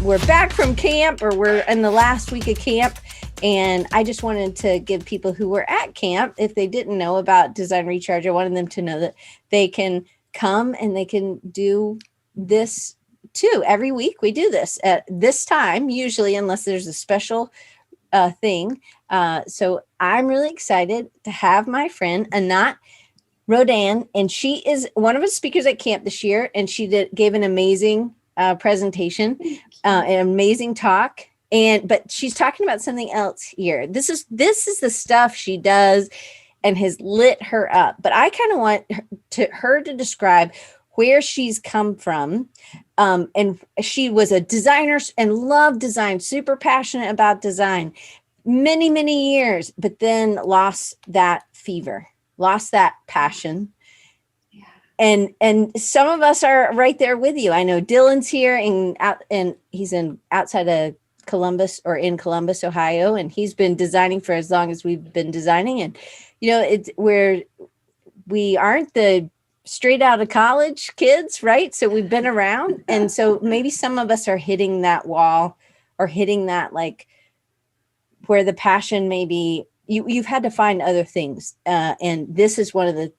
we're back from camp, or we're in the last week of camp. And I just wanted to give people who were at camp, if they didn't know about Design Recharge, I wanted them to know that they can come and they can do this too. Every week we do this at this time, usually, unless there's a special thing. So I'm really excited to have my friend Anat Rodan, and she is one of the speakers at camp this year, and she gave an amazing presentation, an amazing talk. But she's talking about something else here. This is the stuff she does and has lit her up. But I kind of want her to describe where she's come from. And she was a designer and loved design, super passionate about design, many, many years, but then lost that fever, lost that passion. And some of us are right there with you. I know Dylan's here and he's outside of Columbus, or in Columbus, Ohio, and he's been designing for as long as we've been designing. And we aren't the straight out of college kids, right? So we've been around, and so maybe some of us are hitting that wall, or hitting that, like, where the passion maybe you've had to find other things, and this is one of the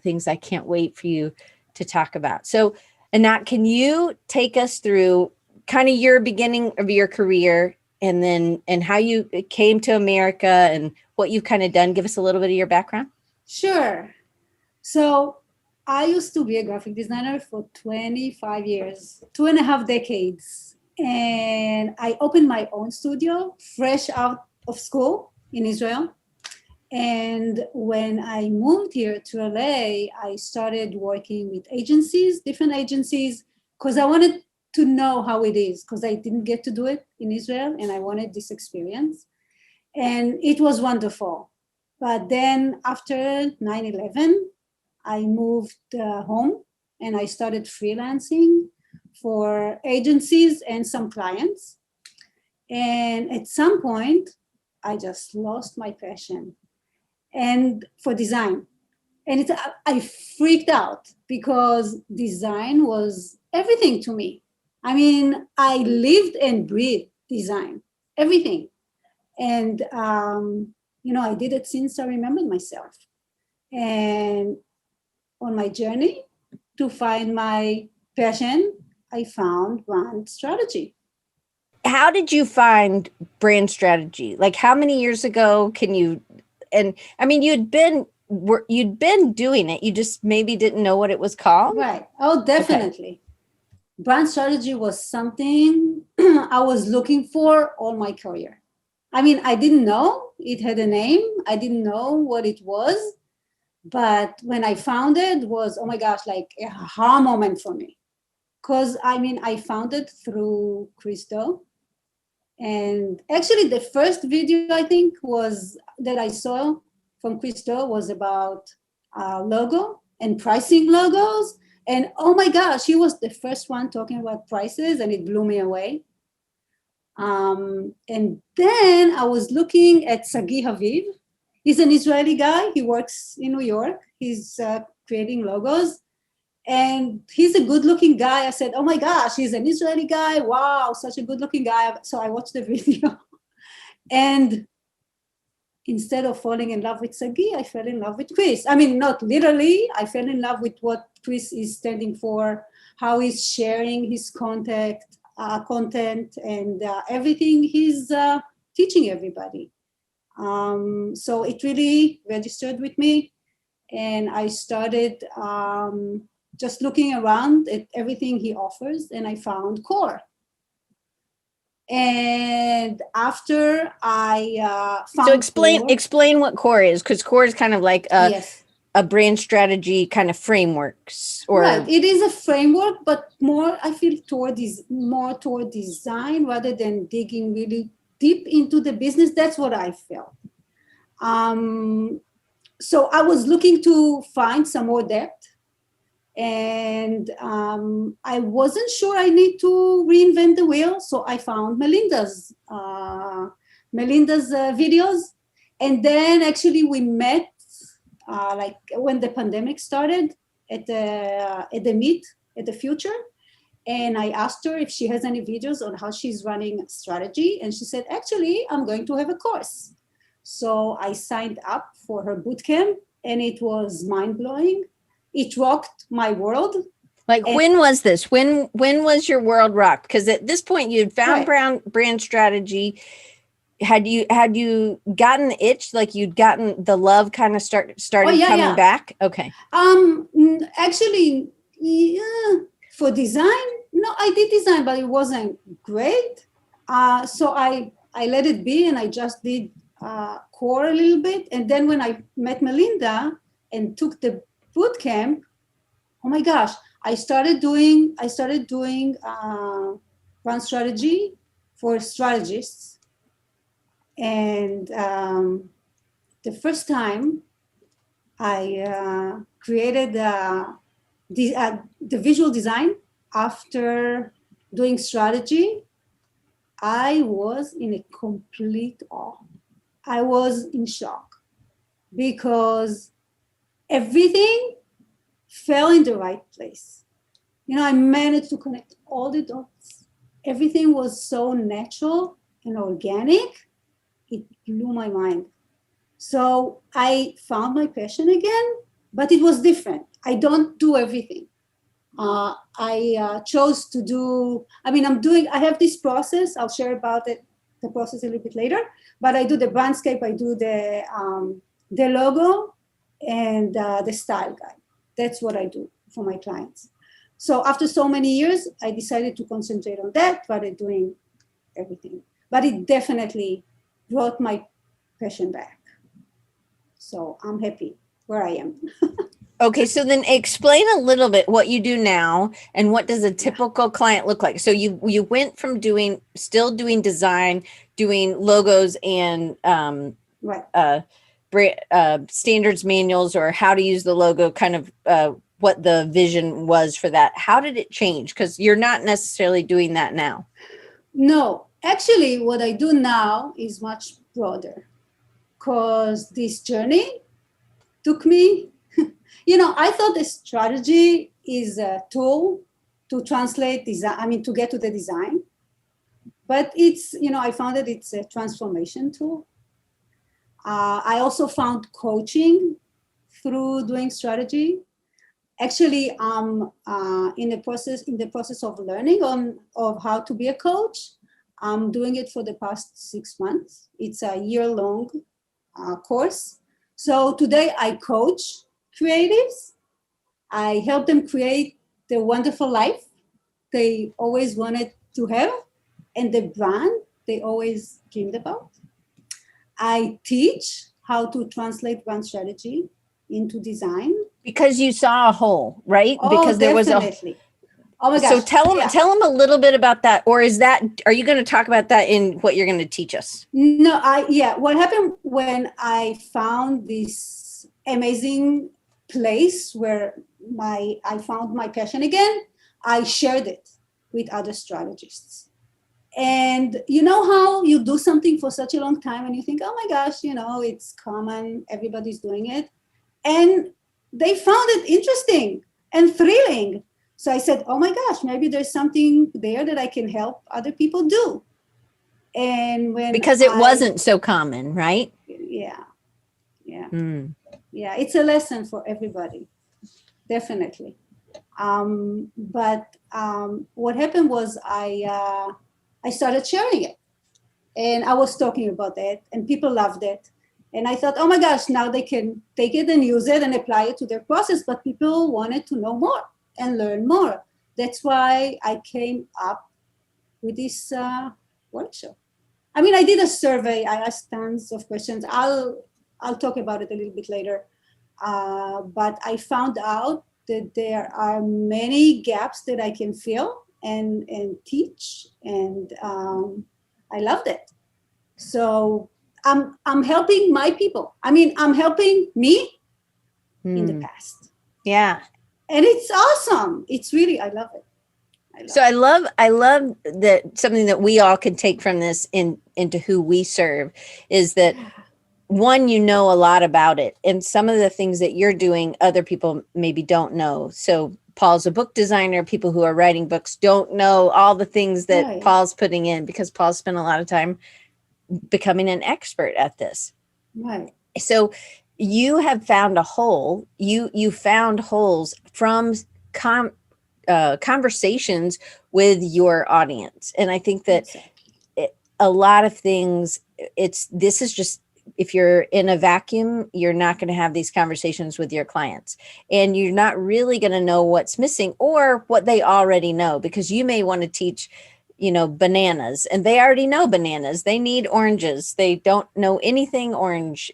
things I can't wait for you to talk about. So, Anat, can you take us through kind of your beginning of your career, and how you came to America and what you've kind of done? Give us a little bit of your background. Sure. So I used to be a graphic designer for 25 years, 2.5 decades. And I opened my own studio fresh out of school in Israel. And when I moved here to LA, I started working with different agencies, because I wanted to know how it is, because I didn't get to do it in Israel, and I wanted this experience. And it was wonderful. But then after 9/11, I moved home, and I started freelancing for agencies and some clients. And at some point, I just lost my passion and for design. And I freaked out, because design was everything to me. I mean, I lived and breathed design, everything. And, I did it since I remembered myself. And on my journey to find my passion, I found brand strategy. How did you find brand strategy? Like, how many years ago and I mean, you'd been doing it. You just maybe didn't know what it was called. Right. Oh, definitely. Okay. Brand strategy was something I was looking for all my career. I mean, I didn't know it had a name. I didn't know what it was. But when I found it was, oh my gosh, like a aha moment for me. Because, I found it through Christo. And actually, the first video, I think, that I saw from Christo was about logo and pricing logos. And oh my gosh, he was the first one talking about prices, and it blew me away. And then I was looking at Sagi Haviv. He's an Israeli guy. He works in New York. He's creating logos. And he's a good-looking guy. I said, oh my gosh, he's an Israeli guy. Wow, such a good-looking guy. So I watched the video. And instead of falling in love with Sagi, I fell in love with Chris. I mean, not literally. I fell in love with what Chris is standing for, how he's sharing his content, and everything he's teaching everybody. So it really registered with me. And I started just looking around at everything he offers, and I found Core. And after I found explain what Core is, because Core is kind of like a brand strategy kind of frameworks. Right, it is a framework, but I feel more toward design rather than digging really deep into the business. That's what I felt. So I was looking to find some more depth. And I wasn't sure I need to reinvent the wheel. So I found Melinda's videos. And then actually we met like when the pandemic started at the Meet at the Future. And I asked her if she has any videos on how she's running strategy. And she said, actually, I'm going to have a course. So I signed up for her bootcamp, and it was mind-blowing. It rocked my world. Like, when was this? When was your world rocked? Because at this point you'd found brand strategy. Had you gotten the itch? Like, you'd gotten the love kind of started coming back? Okay. Actually, yeah, for design, no, I did design, but it wasn't great. So I let it be, and I just did core a little bit. And then when I met Melinda and took the boot camp, oh my gosh, I started doing brand strategy for strategists. And the first time I created the visual design after doing strategy, I was in a complete awe. I was in shock because everything fell in the right place. I managed to connect all the dots. Everything was so natural and organic. It blew my mind. So I found my passion again, but it was different. I don't do everything. I chose to do, I have this process. I'll share about it, the process a little bit later, but I do the brandscape, I do the logo, and the style guide. That's what I do for my clients. So after so many years, I decided to concentrate on that rather than doing everything. But it definitely brought my passion back. So I'm happy where I am. Okay, so then explain a little bit what you do now and what does a typical client look like? So you went from still doing design, doing logos and standards manuals, or how to use the logo, kind of what the vision was for that. How did it change? Because you're not necessarily doing that now. No, actually what I do now is much broader, because this journey took me, I thought the strategy is a tool to translate design, to get to the design. But it's, I found that it's a transformation tool. I also found coaching through doing strategy. Actually, I'm in the process of learning of how to be a coach. I'm doing it for the past 6 months. It's a year-long course. So today I coach creatives. I help them create the wonderful life they always wanted to have and the brand they always dreamed about. I teach how to translate brand strategy into design. Because you saw a hole, right? Oh, because there definitely. was Oh my gosh. So tell them a little bit about that, or are you going to talk about that in what you're going to teach us? No, what happened when I found this amazing place where I found my passion again, I shared it with other strategists. And you know how you do something for such a long time and you think, oh my gosh, it's common, everybody's doing it. And they found it interesting and thrilling. So I said, oh my gosh, maybe there's something there that I can help other people do. And because it wasn't so common, right? Yeah. Yeah, it's a lesson for everybody, definitely. But what happened was I started sharing it, and I was talking about it, and people loved it. And I thought, oh my gosh, now they can take it and use it and apply it to their process. But people wanted to know more and learn more. That's why I came up with this workshop. I did a survey. I asked tons of questions. I'll talk about it a little bit later. But I found out that there are many gaps that I can fill and teach, and I loved it. So I'm helping my people. I'm helping me in the past. Yeah. And it's awesome. It's really, I love it. I love that something that we all can take from this into who we serve is that, one, a lot about it, and some of the things that you're doing, other people maybe don't know. So Paul's a book designer. People who are writing books don't know all the things that Right. Paul's putting in, because Paul spent a lot of time becoming an expert at this. Right. So you have found a hole. You found holes from conversations with your audience, and I think that Exactly. a lot of things, this is just, if you're in a vacuum, you're not going to have these conversations with your clients, and you're not really going to know what's missing or what they already know, because you may want to teach, bananas, and they already know bananas. They need oranges. They don't know anything orange,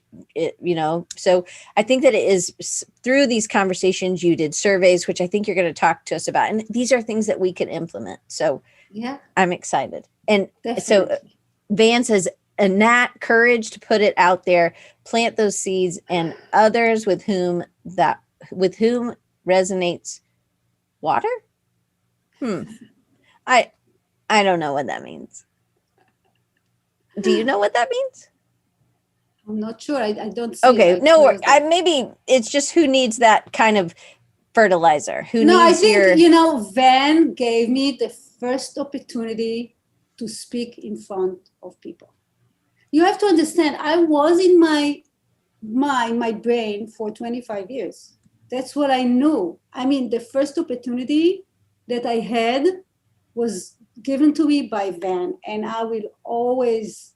So I think that it is through these conversations. You did surveys, which I think you're going to talk to us about. And these are things that we can implement. So Yeah, I'm excited. And so definitely. Van says, Anat, courage to put it out there, plant those seeds, and others with whom resonates water. I don't know what that means. Do you know what that means? I'm not sure. I don't see Okay, it. no, Where is that? maybe it's just who needs that kind of fertilizer. Who No, I needs think, your? Van gave me the first opportunity to speak in front of people. You have to understand, I was in my brain for 25 years. That's what I knew. I mean, the first opportunity that I had was given to me by Van, and I will always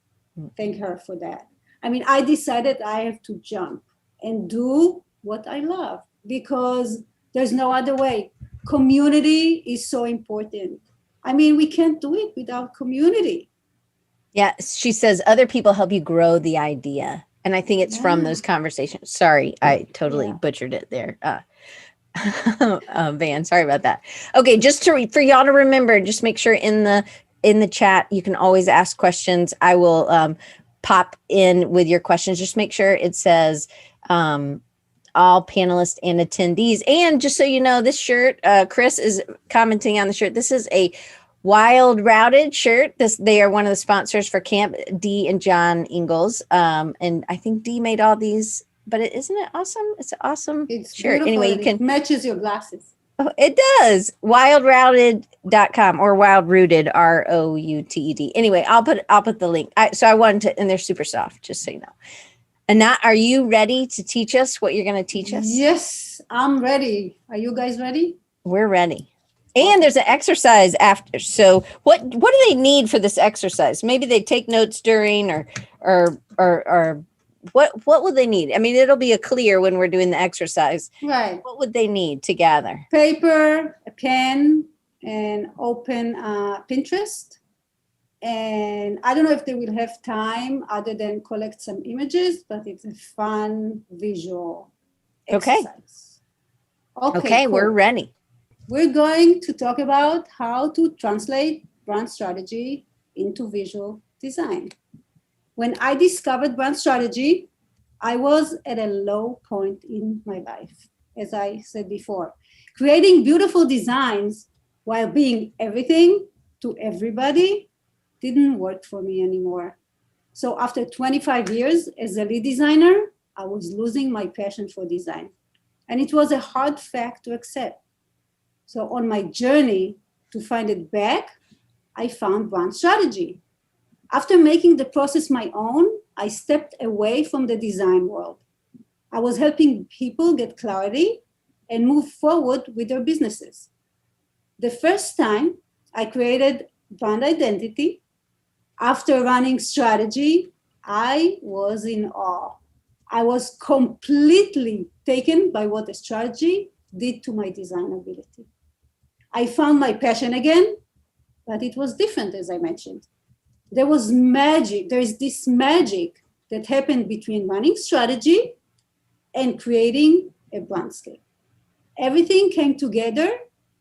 thank her for that. I mean, I decided I have to jump and do what I love, because there's no other way. Community is so important. I mean, we can't do it without community. Yeah, she says other people help you grow the idea. And I think it's from those conversations. Sorry, I totally butchered it there. Van, sorry about that. Okay, just for y'all to remember, just make sure in the chat, you can always ask questions. I will pop in with your questions. Just make sure it says all panelists and attendees. And just so you know, this shirt, Chris is commenting on the shirt. This is a Wild Routed shirt. They are one of the sponsors for camp, Dee and John Ingalls. And I think Dee made all these, but isn't it awesome? It's an awesome shirt. Beautiful. Anyway, you It can matches your glasses. Oh, it does. Wildrouted.com or Wild Rooted, ROUTED. Anyway, I'll put the link. I wanted to, and they're super soft, just so you know. Anat, are you ready to teach us what you're going to teach us? Yes, I'm ready. Are you guys ready? We're ready. And there's an exercise after. So what do they need for this exercise? Maybe they take notes during or what would they need? I mean, it'll be clear when we're doing the exercise. Right. What would they need to gather? Paper, a pen, and open Pinterest. And I don't know if they will have time other than collect some images, but it's a fun visual exercise. Okay, cool. We're ready. We're going to talk about how to translate brand strategy into visual design. When I discovered brand strategy, I was at a low point in my life, as I said before. Creating beautiful designs while being everything to everybody didn't work for me anymore. So after 25 years as a lead designer, I was losing my passion for design. And it was a hard fact to accept. So on my journey to find it back, I found brand strategy. After making the process my own, I stepped away from the design world. I was helping people get clarity and move forward with their businesses. The first time I created brand identity, after running strategy, I was in awe. I was completely taken by what the strategy did to my design ability. I found my passion again, but it was different, as I mentioned. There was magic. There is this magic that happened between running strategy and creating a brandscape. Everything came together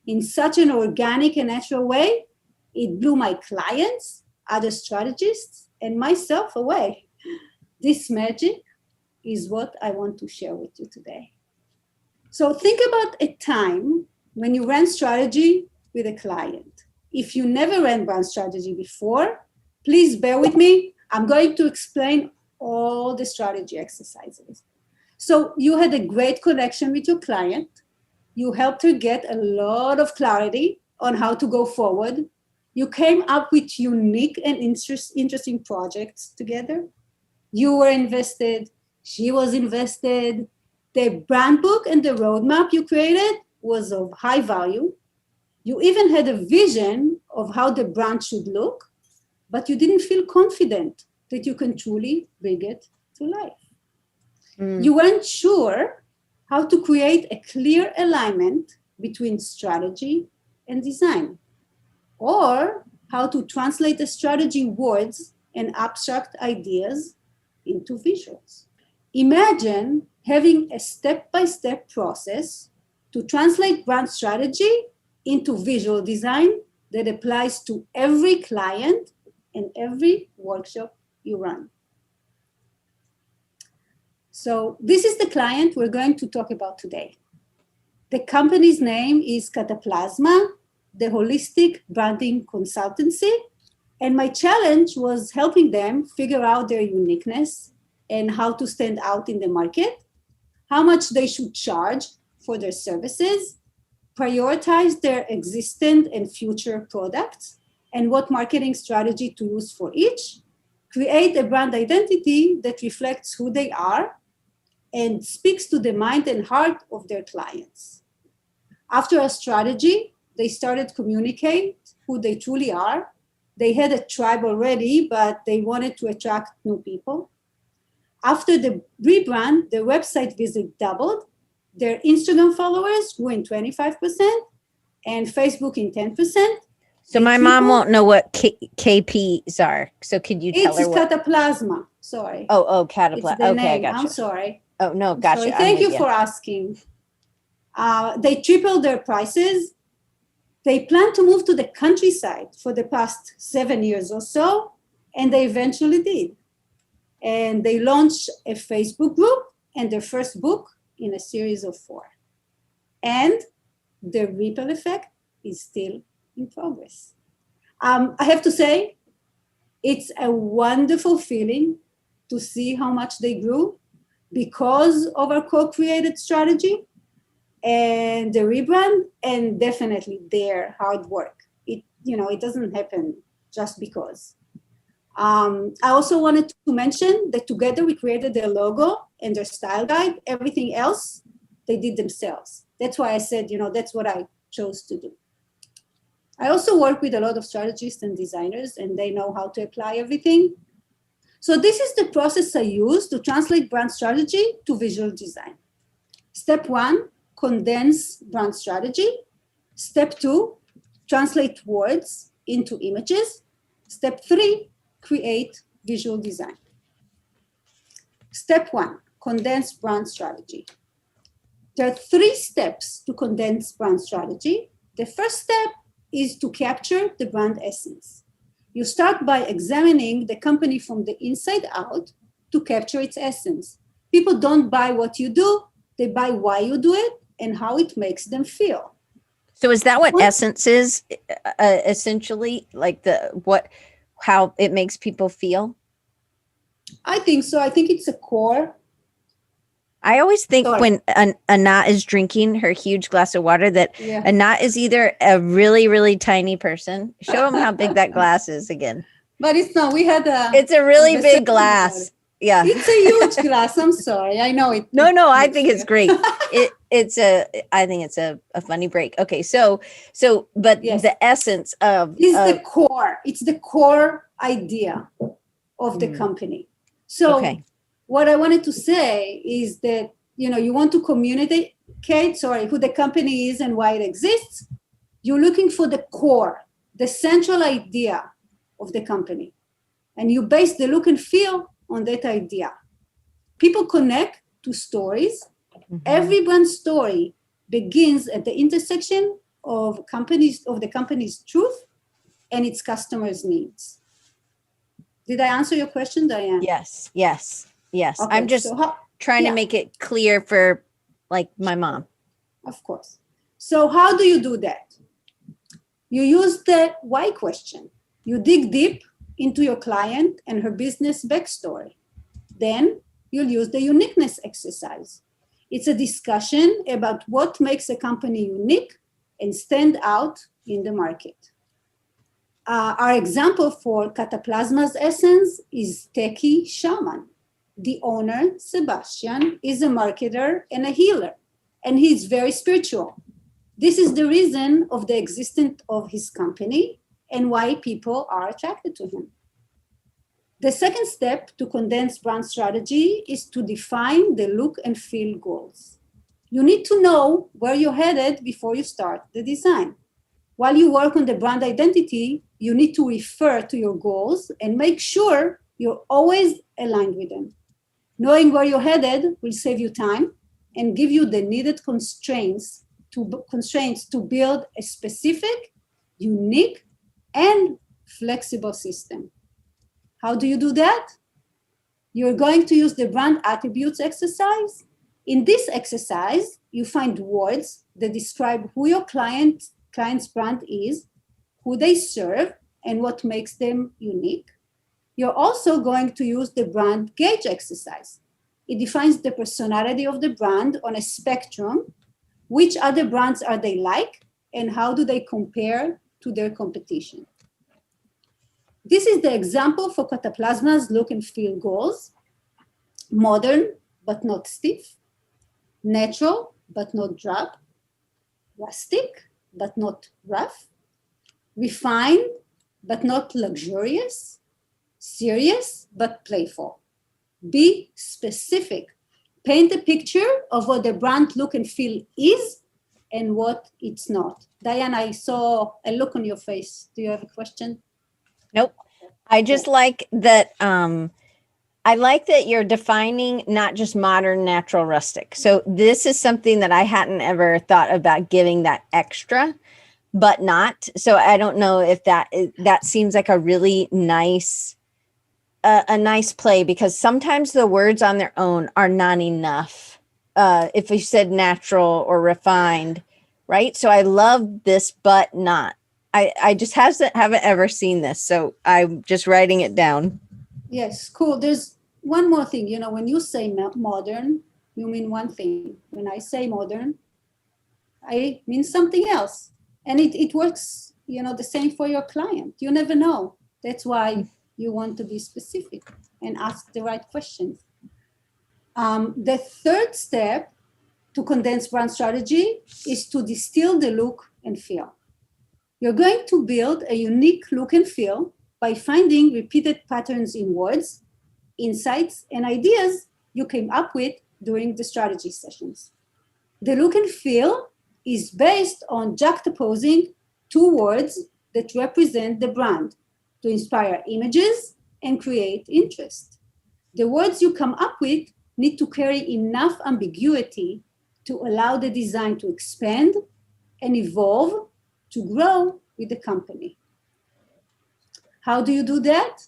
in such an organic and natural way. It blew my clients, other strategists, and myself away. This magic is what I want to share with you today. So think about a time when you ran strategy with a client. If you never ran brand strategy before, please bear with me. I'm going to explain all the strategy exercises. So you had a great connection with your client. You helped her get a lot of clarity on how to go forward. You came up with unique and interesting projects together. You were invested, she was invested. The brand book and the roadmap you created was of high value. You even had a vision of how the brand should look, but you didn't feel confident that you can truly bring it to life. You weren't sure how to create a clear alignment between strategy and design, or how to translate the strategy words and abstract ideas into visuals. Imagine having a step-by-step process to translate brand strategy into visual design that applies to every client and every workshop you run. So this is the client we're going to talk about today. The company's name is Cataplasma, the holistic branding consultancy. And my challenge was helping them figure out their uniqueness and how to stand out in the market, how much they should charge for their services, prioritize their existing and future products, and what marketing strategy to use for each, create a brand identity that reflects who they are and speaks to the mind and heart of their clients. After a strategy, they started communicate who they truly are. They had a tribe already, but they wanted to attract new people. After the rebrand, their website visit doubled. Their Instagram followers grew in 25% and Facebook in 10%. So my mom won't know what KPs are. So could you tell her what? It's Cataplasma. Sorry. Oh, Cataplasma. Okay, I gotcha. I'm sorry. Oh, no, gotcha. Sorry. Thank you for asking. They tripled their prices. They plan to move to the countryside for the past 7 years or so, and they eventually did. And they launched a Facebook group and their first book in a series of 4. And the ripple effect is still in progress. I have to say, it's a wonderful feeling to see how much they grew because of our co-created strategy and the rebrand, and definitely their hard work. It doesn't happen just because. I also wanted to mention that together we created their logo and their style guide. Everything else they did themselves. That's why I said, that's what I chose to do. I also work with a lot of strategists and designers, and they know how to apply everything. So this is the process I use to translate brand strategy to visual design. Step 1, condense brand strategy. Step 2, translate words into images. Step 3, create visual design. Step 1, condense brand strategy. There are 3 steps to condense brand strategy. The first step is to capture the brand essence. You start by examining the company from the inside out to capture its essence. People don't buy what you do, they buy why you do it and how it makes them feel. So is that what essence is, essentially? Like how it makes people feel? I think so. I think it's a core. I always think when Anat is drinking her huge glass of water that Anat is either a really, really tiny person. Show them how big that glass is again. But it's not. It's a really big glass. Yeah. It's a huge glass. I'm sorry. I know it. No, I think it's great. I think it's a funny break. Okay. But yes. The essence of the core. It's the core idea of the company. So what I wanted to say is that, you want to communicate, who the company is and why it exists. You're looking for the core, the central idea of the company. And you base the look and feel on that idea. People connect to stories. Mm-hmm. Every brand story begins at the intersection of the company's truth and its customers' needs. Did I answer your question, Diane? Yes. Okay, I'm just trying to make it clear for my mom. Of course. So how do you do that? You use the why question. You dig deep into your client and her business backstory. Then you'll use the uniqueness exercise. It's a discussion about what makes a company unique and stand out in the market. Our example for Cataplasma's essence is Teki Shaman. The owner, Sebastian, is a marketer and a healer, and he's very spiritual. This is the reason of the existence of his company and why people are attracted to him. The second step to condense brand strategy is to define the look and feel goals. You need to know where you're headed before you start the design. While you work on the brand identity, you need to refer to your goals and make sure you're always aligned with them. Knowing where you're headed will save you time and give you the needed constraints to build a specific, unique, and flexible system. How do you do that? You're going to use the brand attributes exercise. In this exercise, you find words that describe who your client's brand is, who they serve, and what makes them unique. You're also going to use the brand gauge exercise. It defines the personality of the brand on a spectrum. Which other brands are they like, and how do they compare to their competition? This is the example for Cataplasma's look and feel goals. Modern, but not stiff. Natural, but not drab. Rustic, but not rough. Refined, but not luxurious. Serious, but playful. Be specific. Paint a picture of what the brand look and feel is and what it's not. Diane, I saw a look on your face. Do you have a question? Nope. I just like that. I like that you're defining not just modern, natural, rustic. So this is something that I hadn't ever thought about giving that extra, but not. So I don't know if that seems like a really nice, a nice play, because sometimes the words on their own are not enough. If you said natural or refined, right? So I love this, but not. I just haven't ever seen this. So I'm just writing it down. Yes, cool. There's one more thing. You know, when you say modern, you mean one thing. When I say modern, I mean something else. And it works, you know, the same for your client. You never know. That's why you want to be specific and ask the right questions. The third step to condense brand strategy is to distill the look and feel. You're going to build a unique look and feel by finding repeated patterns in words, insights, and ideas you came up with during the strategy sessions. The look and feel is based on juxtaposing two words that represent the brand to inspire images and create interest. The words you come up with need to carry enough ambiguity to allow the design to expand and evolve to grow with the company. How do you do that?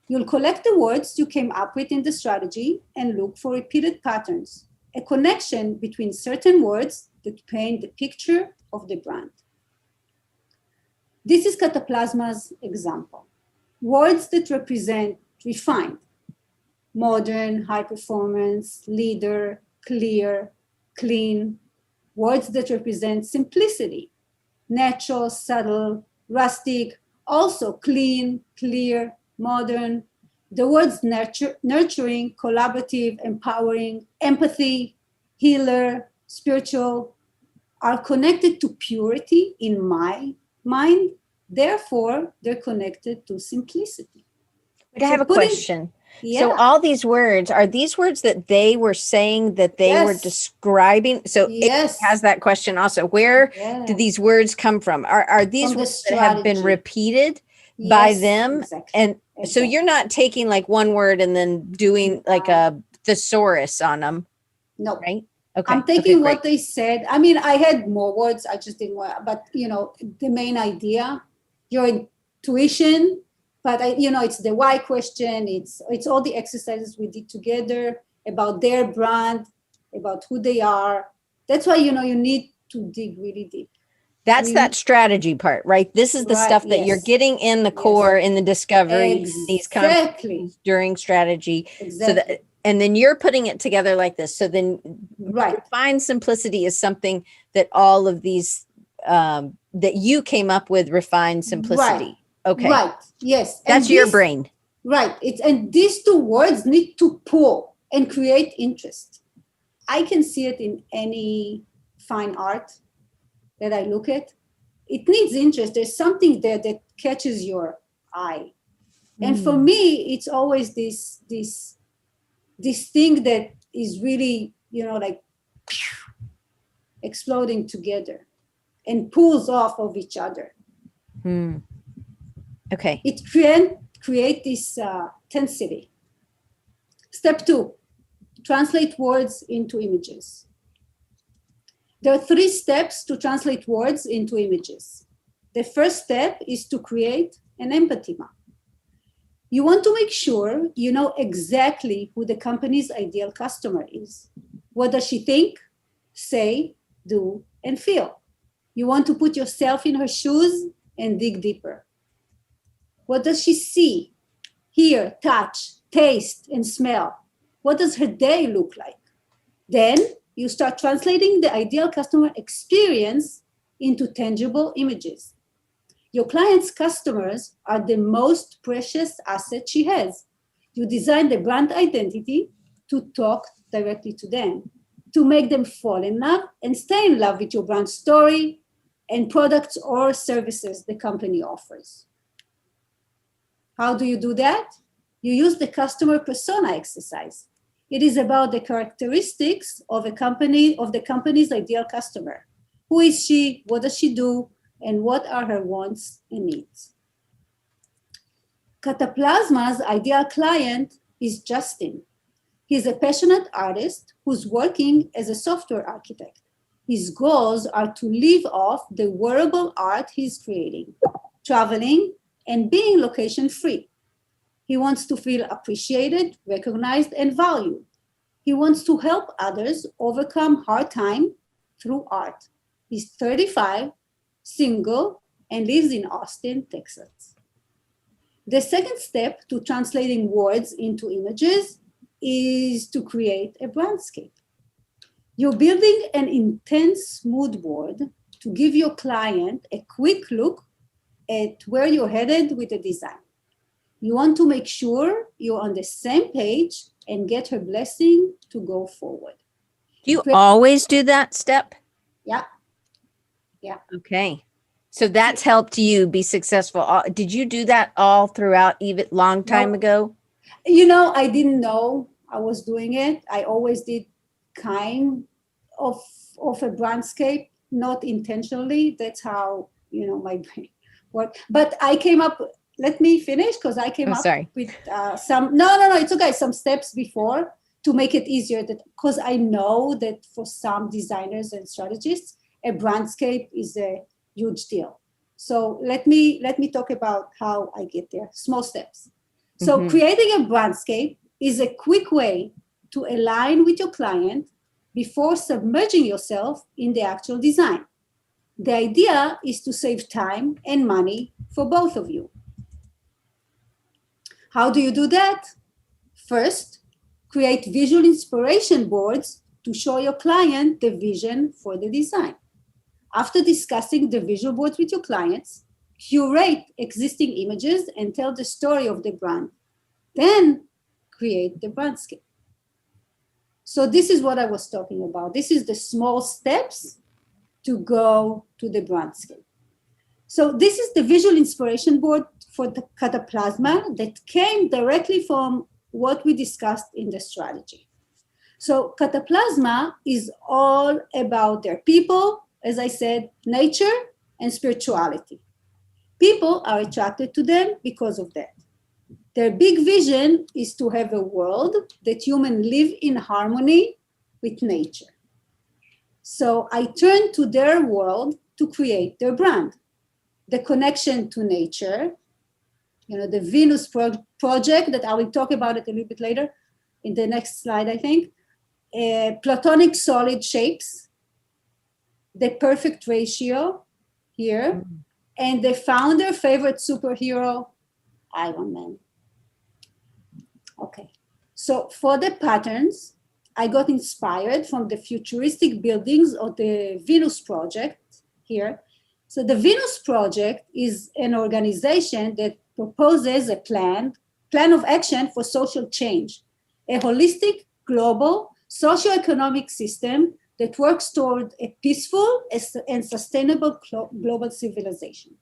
You'll collect the words you came up with in the strategy and look for repeated patterns, a connection between certain words that paint the picture of the brand. This is Cataplasma's example. Words that represent refined, modern, high performance, leader, clear, clean. Words that represent simplicity, natural, subtle, rustic, also clean, clear, modern. The words nurturing, collaborative, empowering, empathy, healer, spiritual are connected to purity in my mind. Therefore, they're connected to simplicity. But I have a question. Yeah. So all these words, are these words that they were saying that they were describing? So it has that question also. Where do these words come from? Are these words that have been repeated by them? Exactly. And so you're not taking like one word and then doing like a thesaurus on them. No. Right? Okay. I'm taking what they said. I mean, I had more words. I just didn't want, but you know, the main idea, your intuition, but it's the why question. It's all the exercises we did together about their brand, about who they are. That's why, you need to dig really deep. That's that strategy part, right? This is the stuff that you're getting in the core, in the discovery, these conversations during strategy. So that And then you're putting it together like this. So then Right. refined simplicity is something that all of these, that you came up with, refined simplicity. Okay. Right. Yes. That's And your this- brain. Right. And these two words need to pull and create interest. I can see it in any fine art that I look at. It needs interest. There's something there that catches your eye. And for me, it's always this thing that is really, like exploding together and pulls off of each other. Okay. It create this tensity. Step 2, translate words into images. There are 3 steps to translate words into images. The first step is to create an empathy map. You want to make sure you know exactly who the company's ideal customer is. What does she think, say, do, and feel? You want to put yourself in her shoes and dig deeper. What does she see, hear, touch, taste, and smell? What does her day look like? Then you start translating the ideal customer experience into tangible images. Your client's customers are the most precious asset she has. You design the brand identity to talk directly to them, to make them fall in love and stay in love with your brand story and products or services the company offers. How do you do that? You use the customer persona exercise. It is about the characteristics of the company's ideal customer. Who is she? What does she do? And what are her wants and needs? Cataplasma's ideal client is Justin. He's a passionate artist who's working as a software architect. His goals are to live off the wearable art he's creating, traveling, and being location-free. He wants to feel appreciated, recognized, and valued. He wants to help others overcome hard time through art. He's 35, single, and lives in Austin, Texas. The second step to translating words into images is to create a brandscape. You're building an intense mood board to give your client a quick look at where you're headed with the design. You want to make sure you're on the same page and get her blessing to go forward. Do you always do that step? Yeah. Yeah. Okay. So that's helped you be successful. Did you do that all throughout, even long time ago? I didn't know I was doing it. I always did kind of a brandscape, not intentionally. That's how, my brain worked. But I came up, let me finish, because I came up with some, no, it's okay, some steps before to make it easier, because I know that for some designers and strategists, a brandscape is a huge deal. So let me talk about how I get there. Small steps. So creating a brandscape is a quick way to align with your client before submerging yourself in the actual design. The idea is to save time and money for both of you. How do you do that? First, create visual inspiration boards to show your client the vision for the design. After discussing the visual boards with your clients, curate existing images and tell the story of the brand. Then create the brandscape. So this is what I was talking about. This is the small steps to go to the brandscape. So this is the visual inspiration board for the Cataplasma that came directly from what we discussed in the strategy. So Cataplasma is all about their people, as I said, nature and spirituality. People are attracted to them because of that. Their big vision is to have a world that humans live in harmony with nature. So I turn to their world to create their brand. The connection to nature, the Venus project that I will talk about it a little bit later in the next slide, I think. Platonic solid shapes, the perfect ratio here, and the founder favorite superhero, Iron Man. Okay, So for the patterns, I got inspired from the futuristic buildings of the Venus Project here. So the Venus Project is an organization that proposes a plan of action for social change, a holistic, global, socioeconomic system that works toward a peaceful and sustainable global civilization.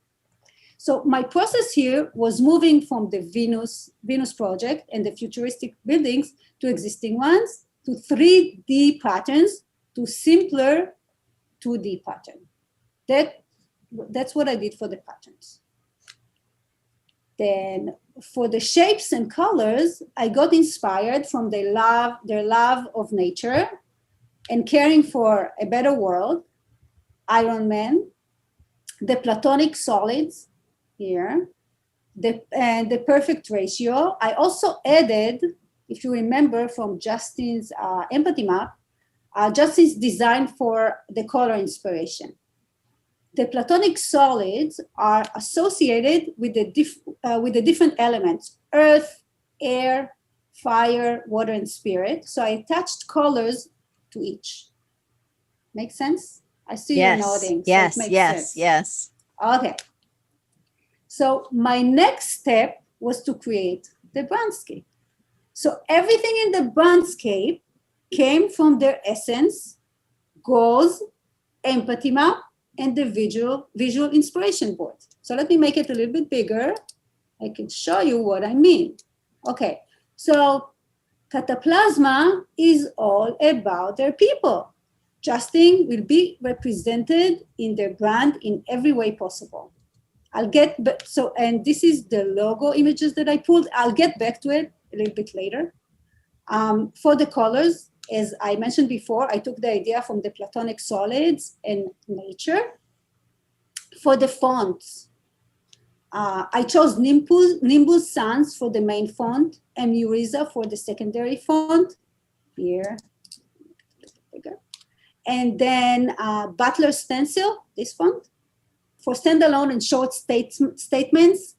So my process here was moving from the Venus Project and the futuristic buildings to existing ones, to 3D patterns, to simpler 2D pattern. That's what I did for the patterns. Then for the shapes and colors, I got inspired from their love of nature and caring for a better world, Iron Man, the platonic solids here, and the perfect ratio. I also added, if you remember from Justin's empathy map, Justin's design for the color inspiration. The platonic solids are associated with the different elements: earth, air, fire, water, and spirit. So I attached colors to each. Make sense? I see you nodding. Yes, so yes. Okay. So my next step was to create the brandscape. So everything in the brandscape came from their essence, goals, empathy map, and the visual inspiration board. So let me make it a little bit bigger. I can show you what I mean. Okay, so Cataplasma is all about their people. Justin will be represented in their brand in every way possible. And this is the logo images that I pulled. I'll get back to it a little bit later. For the colors, as I mentioned before, I took the idea from the platonic solids and nature. For the fonts, I chose Nimbus Sans for the main font and Muriza for the secondary font. Here, bigger. And then Butler Stencil, this font, for standalone and short statements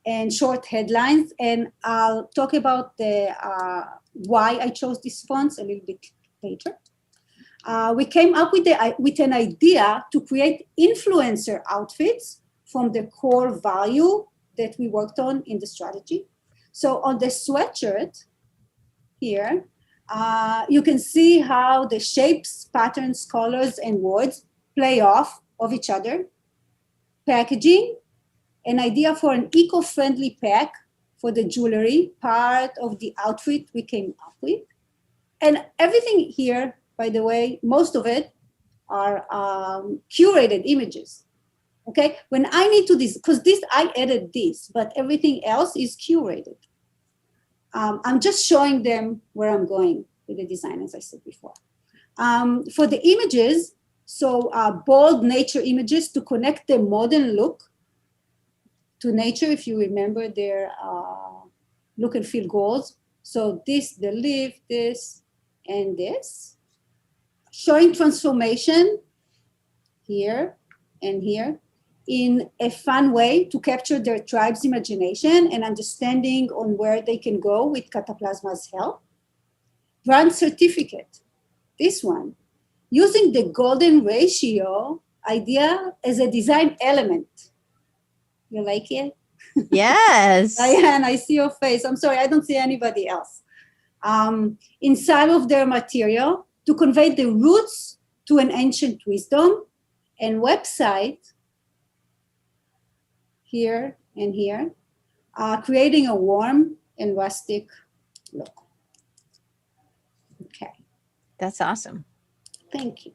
and short headlines. And I'll talk about the why I chose these fonts a little bit later. We came up with an idea to create influencer outfits from the core value that we worked on in the strategy. So on the sweatshirt here, you can see how the shapes, patterns, colors, and words play off of each other. Packaging, an idea for an eco-friendly pack for the jewelry, part of the outfit we came up with. And everything here, by the way, most of it are curated images. Okay, when I need to because I added this, but everything else is curated. I'm just showing them where I'm going with the design, as I said before. For the images, so bold nature images to connect the modern look to nature, if you remember their look and feel goals. So this, the leaf, this, and this. Showing transformation here and here in a fun way to capture their tribe's imagination and understanding on where they can go with Cataplasma's help. Brand certificate, this one, using the golden ratio idea as a design element. You like it? Yes. Diane, I see your face. I'm sorry, I don't see anybody else. Inside of their material to convey the roots to an ancient wisdom, and website here and here, creating a warm and rustic look. Okay. That's awesome. Thank you.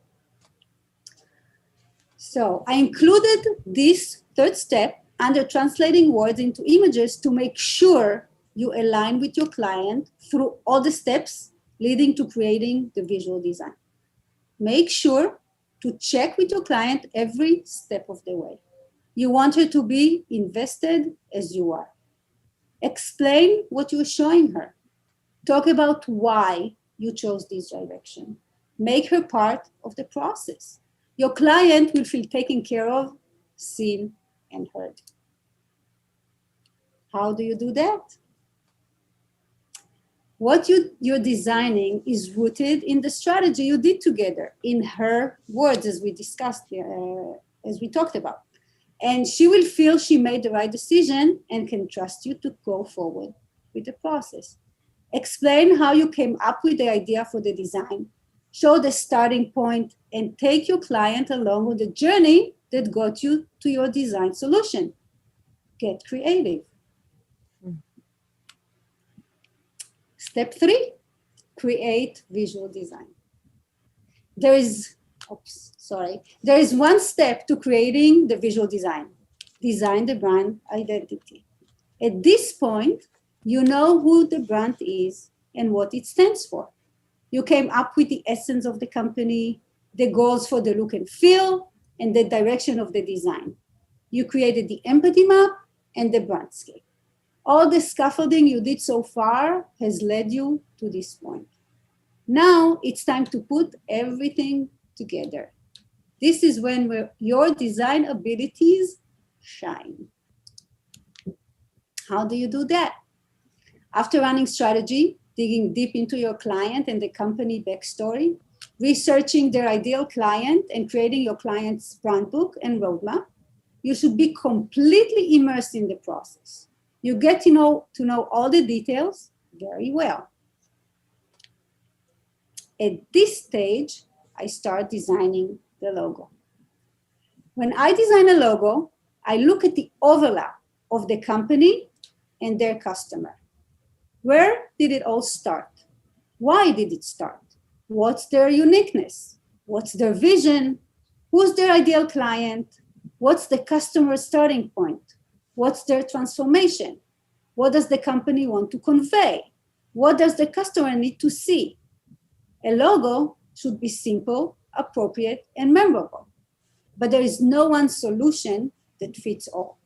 So I included this third step under translating words into images to make sure you align with your client through all the steps leading to creating the visual design. Make sure to check with your client every step of the way. You want her to be invested as you are. Explain what you're showing her. Talk about why you chose this direction. Make her part of the process. Your client will feel taken care of, seen, and heard. How do you do that? what you're designing is rooted in the strategy you did together, in her words, as we discussed, as we talked about. And she will feel she made the right decision and can trust you to go forward with the process. Explain how you came up with the idea for the design. Show the starting point and take your client along with the journey that got you to your design solution. Get creative. Step 3, create visual design. There is one step to creating the visual design. Design the brand identity. At this point, you know who the brand is and what it stands for. You came up with the essence of the company, the goals for the look and feel, and the direction of the design. You created the empathy map and the brandscape. All the scaffolding you did so far has led you to this point. Now it's time to put everything together. This is when your design abilities shine. How do you do that? After running strategy, digging deep into your client and the company backstory, researching their ideal client and creating your client's brand book and roadmap, you should be completely immersed in the process. You get to know all the details very well. At this stage, I start designing the logo. When I design a logo, I look at the overlap of the company and their customer. Where did it all start? Why did it start? What's their uniqueness? What's their vision? Who's their ideal client? What's the customer starting point? What's their transformation? What does the company want to convey? What does the customer need to see? A logo should be simple, appropriate, and memorable. But there is no one solution that fits all.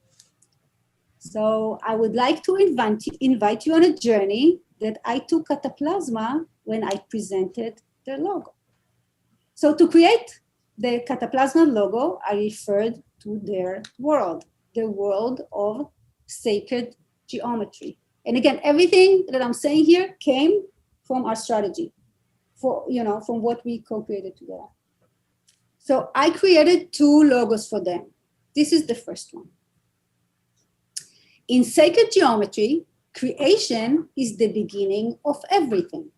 So I would like to invite you on a journey that I took at Cataplasma when I presented the logo. So to create the Cataplasma logo, I referred to their world, the world of sacred geometry. And again, everything that I'm saying here came from our strategy, from what we co-created together. So I created 2 logos for them. This is the first one. In sacred geometry, creation is the beginning of everything.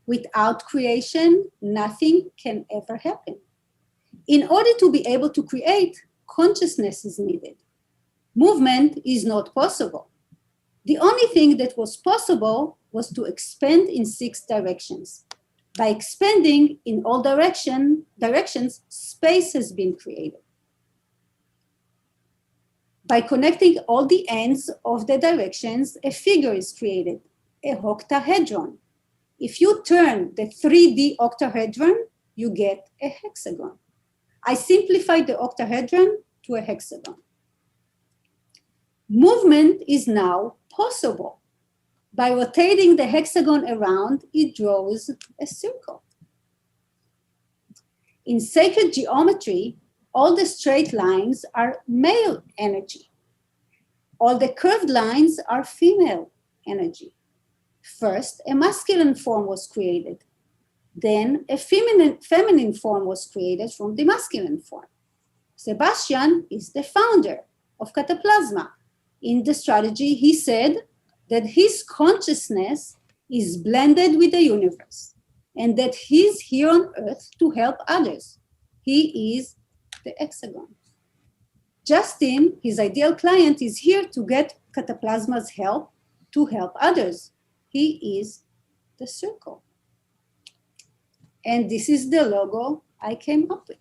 Without creation, nothing can ever happen. In order to be able to create, consciousness is needed. Movement is not possible. The only thing that was possible was to expand in 6 directions. By expanding in all directions, space has been created. By connecting all the ends of the directions, a figure is created, a octahedron. If you turn the 3D octahedron, you get a hexagon. I simplified the octahedron to a hexagon. Movement is now possible. By rotating the hexagon around, it draws a circle. In sacred geometry, all the straight lines are male energy. All the curved lines are female energy. First, a masculine form was created. Then a feminine form was created from the masculine form. Sebastian is the founder of Cataplasma. In the strategy, he said that his consciousness is blended with the universe and that he's here on earth to help others. He is the hexagon. Justin, his ideal client, is here to get Cataplasma's help to help others. He is the circle. And this is the logo I came up with.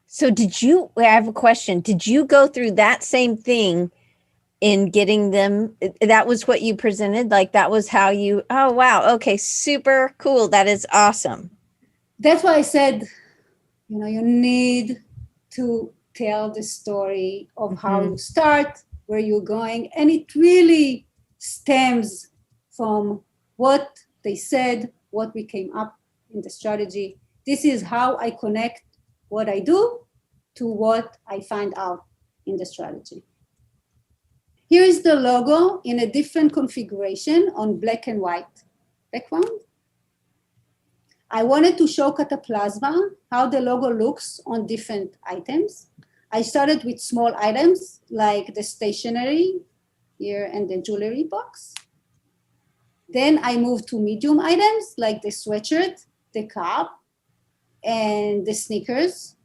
So I have a question. Did you go through that same thing in getting them? That was what you presented? Like that was how you, oh, wow. Okay. Super cool. That is awesome. That's why I said, you need to tell the story of how you start, where you're going. And it really stems from what they said, what we came up in the strategy. This is how I connect what I do to what I find out in the strategy. Here is the logo in a different configuration on black and white background. I wanted to show Cataplasma how the logo looks on different items. I started with small items like the stationery here and the jewelry box. Then I moved to medium items like the sweatshirt, the cup, and the sneakers.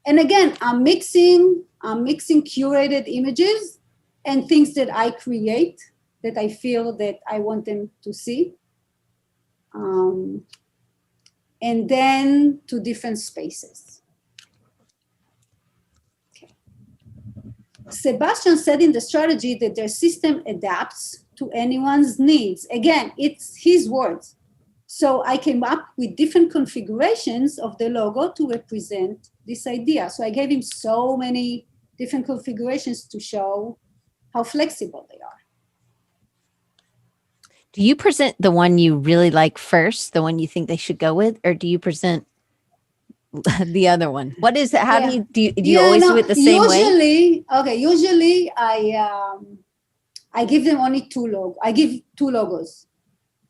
And again, I'm mixing curated images and things that I create that I feel that I want them to see. And then to different spaces. Okay. Sebastian said in the strategy that their system adapts to anyone's needs. Again, it's his words. So I came up with different configurations of the logo to represent this idea. So I gave him so many different configurations to show how flexible they are. Do you present the one you really like first, the one you think they should go with, or do you present the other one? What is it? How do you always do it the same way? Usually I give them only two logos. I give two logos.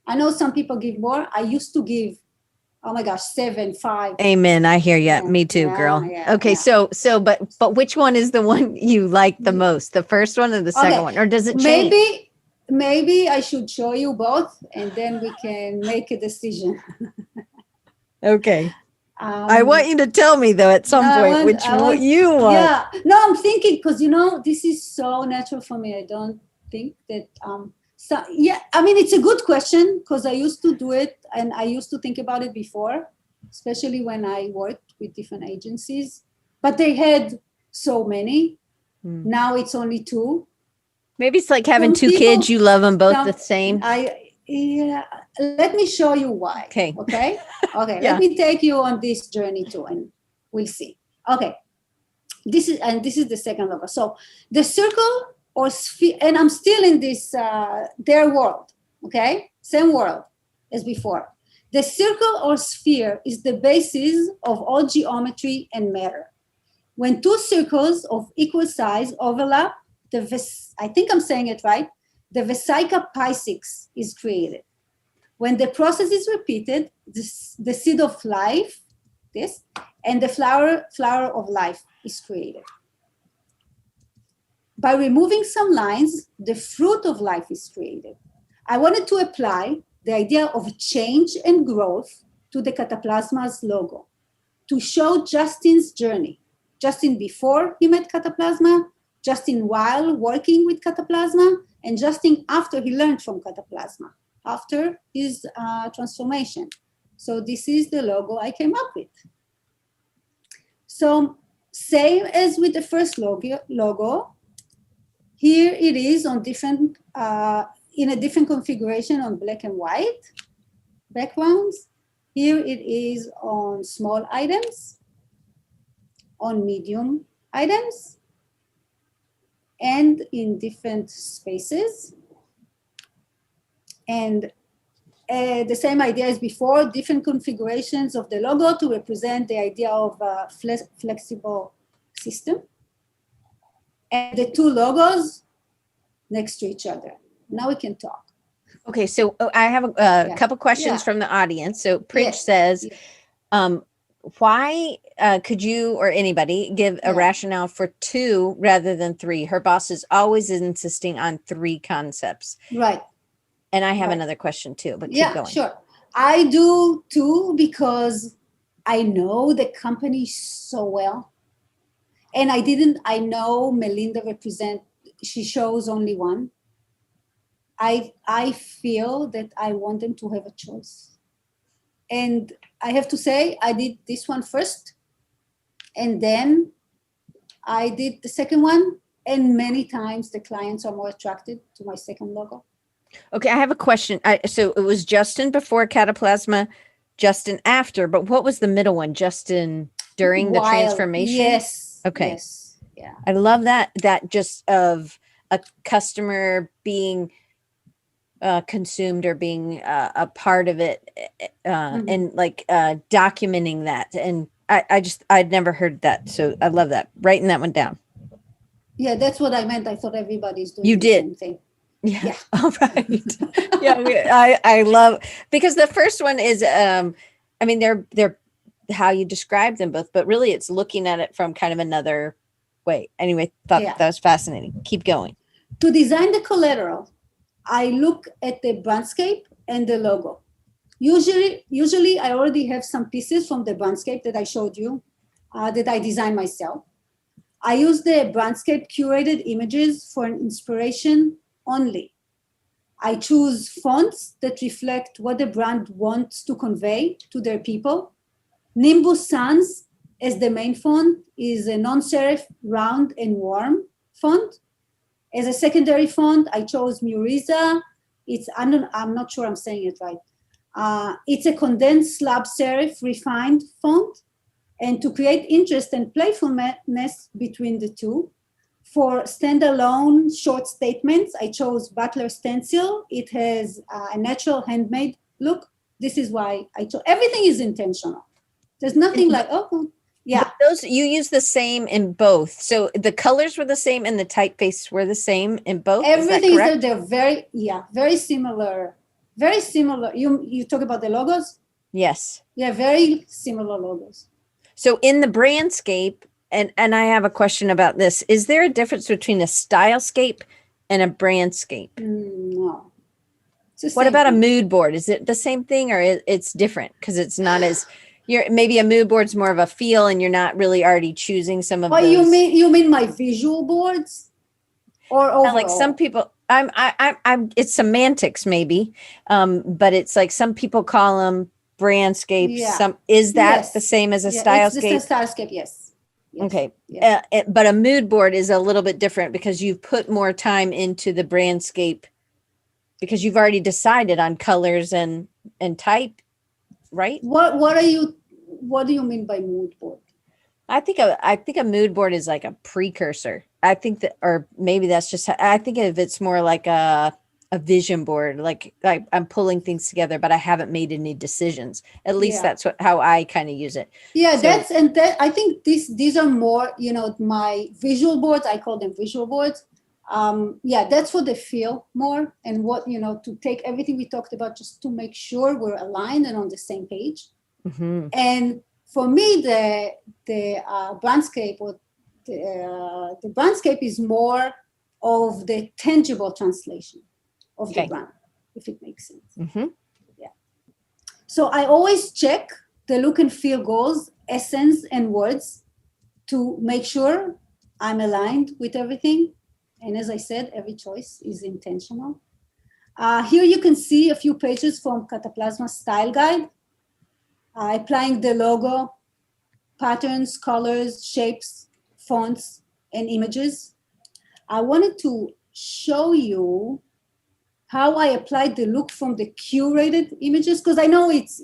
I know some people give more. I used to give, oh my gosh, 7, 5. Amen. I hear you. Yeah, me too, girl. Okay. Yeah. So, but which one is the one you like the most? The first one or the second one? Or does it change? Maybe I should show you both and then we can make a decision. Okay. I want you to tell me though at some point which one you want. Yeah. No, I'm thinking because this is so natural for me. I don't think that so yeah, I mean it's a good question because I used to do it and I used to think about it before, especially when I worked with different agencies. But they had so many. Now it's only 2. Maybe it's like having 2 kids. You love them both the same. Yeah. Let me show you why. Okay. Yeah. Let me take you on this journey too, and we'll see. Okay. This is the second logo. So the circle or sphere, and I'm still in this their world. Okay, same world as before. The circle or sphere is the basis of all geometry and matter. When 2 circles of equal size overlap, I think I'm saying it right, the vesica piscis is created. When the process is repeated, the seed of life, and the flower of life is created. By removing some lines, the fruit of life is created. I wanted to apply the idea of change and growth to the Cataplasma's logo to show Justin's journey. Justin before he met Cataplasma, Justin while working with Cataplasma, and Justin after he learned from Cataplasma, after his transformation. So this is the logo I came up with. So same as with the first logo, here it is on different, in a different configuration on black and white backgrounds. Here it is on small items, on medium items, and in different spaces. And the same idea as before, different configurations of the logo to represent the idea of a flexible system. And the 2 logos next to each other. Now we can talk. Okay, so I have a couple questions from the audience. So Pridge says, why could you or anybody give a rationale for 2 rather than 3? Her boss is always insisting on 3 concepts. Right. And I have another question too, but keep going. Sure. I do too because I know the company so well. And I know Melinda she shows only one. I feel that I want them to have a choice. And I have to say, I did this one first, and then I did the second one, and many times the clients are more attracted to my second logo. Okay, I have a question. So it was Justin before Cataplasma, Justin after, but what was the middle one? Justin during the transformation? Yes. Okay. Yes. Yeah. I love that just of a customer being consumed or being a part of it and like documenting that. And I'd never heard that. So I love that. Writing that one down. Yeah, that's what I meant. I thought everybody's doing You the did. same thing. Yeah. Yeah. All right. Yeah. I love, because the first one is, I mean, they're how you describe them both, but really it's looking at it from kind of another way. Anyway, thought Yeah. that was fascinating. Keep going. To design the collateral, I look at the brandscape and the logo. Usually I already have some pieces from the brandscape that I showed you that I designed myself. I use the brandscape curated images for an inspiration only. I choose fonts that reflect what the brand wants to convey to their people. Nimbus Sans as the main font is a non-serif, round and warm font. As a secondary font, I chose Muriza. I'm not sure I'm saying it right. It's a condensed slab serif refined font. And to create interest and playfulness between the two, for standalone short statements, I chose Butler Stencil. It has a natural handmade look. This is why I chose, everything is intentional. There's nothing like, oh, yeah. But those, you use the same in both. So the colors were the same and the typeface were the same in both. Everything is is there. They're very similar. Very similar. You talk about the logos? Yes. Yeah, very similar logos. So in the brandscape, and I have a question about this, is there a difference between a stylescape and a brandscape? No. What about a mood board? Is it the same thing, or it's different because it's not as, maybe a mood board's more of a feel and you're not really already choosing some of those. You mean my visual boards? Or overall? Like some people, it's semantics maybe, but it's like some people call them brandscapes. Yeah. Is that the same as a stylescape? It's the stylescape, yes. Okay. Yeah. But a mood board is a little bit different because you've put more time into the brandscape because you've already decided on colors and type, right? What do you mean by mood board? I think a mood board is like a precursor. I think that, or maybe that's just, I think of it's more like a vision board, like I'm pulling things together, but I haven't made any decisions. At least that's how I kind of use it. Yeah, so, I think these are more, my visual boards, I call them visual boards. That's for the feel more, and what, to take everything we talked about just to make sure we're aligned and on the same page. Mm-hmm. And for me, the brandscape or the brandscape is more of the tangible translation of the brand, if it makes sense. Mm-hmm. Yeah. So I always check the look and feel goals, essence, and words to make sure I'm aligned with everything. And as I said, every choice is intentional. Here you can see a few pages from Cataplasma Style Guide, applying the logo, patterns, colors, shapes, fonts, and images. I wanted to show you how I applied the look from the curated images, because I know it's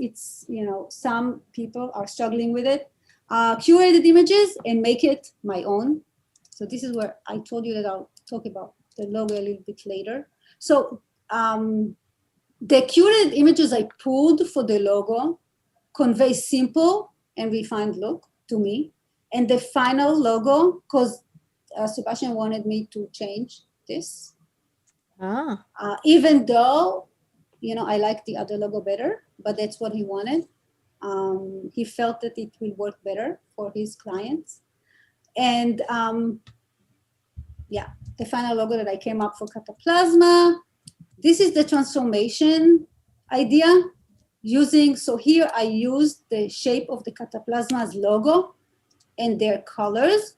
some people are struggling with it. Curated images and make it my own. So this is where I told you that I'll talk about the logo a little bit later. So the curated images I pulled for the logo convey simple and refined look to me. And the final logo, because Sebastian wanted me to change this. Even though, I like the other logo better, but that's what he wanted. He felt that it will work better for his clients. And the final logo that I came up for Cataplasma, this is the transformation idea. So here I used the shape of the Cataplasma's logo and their colors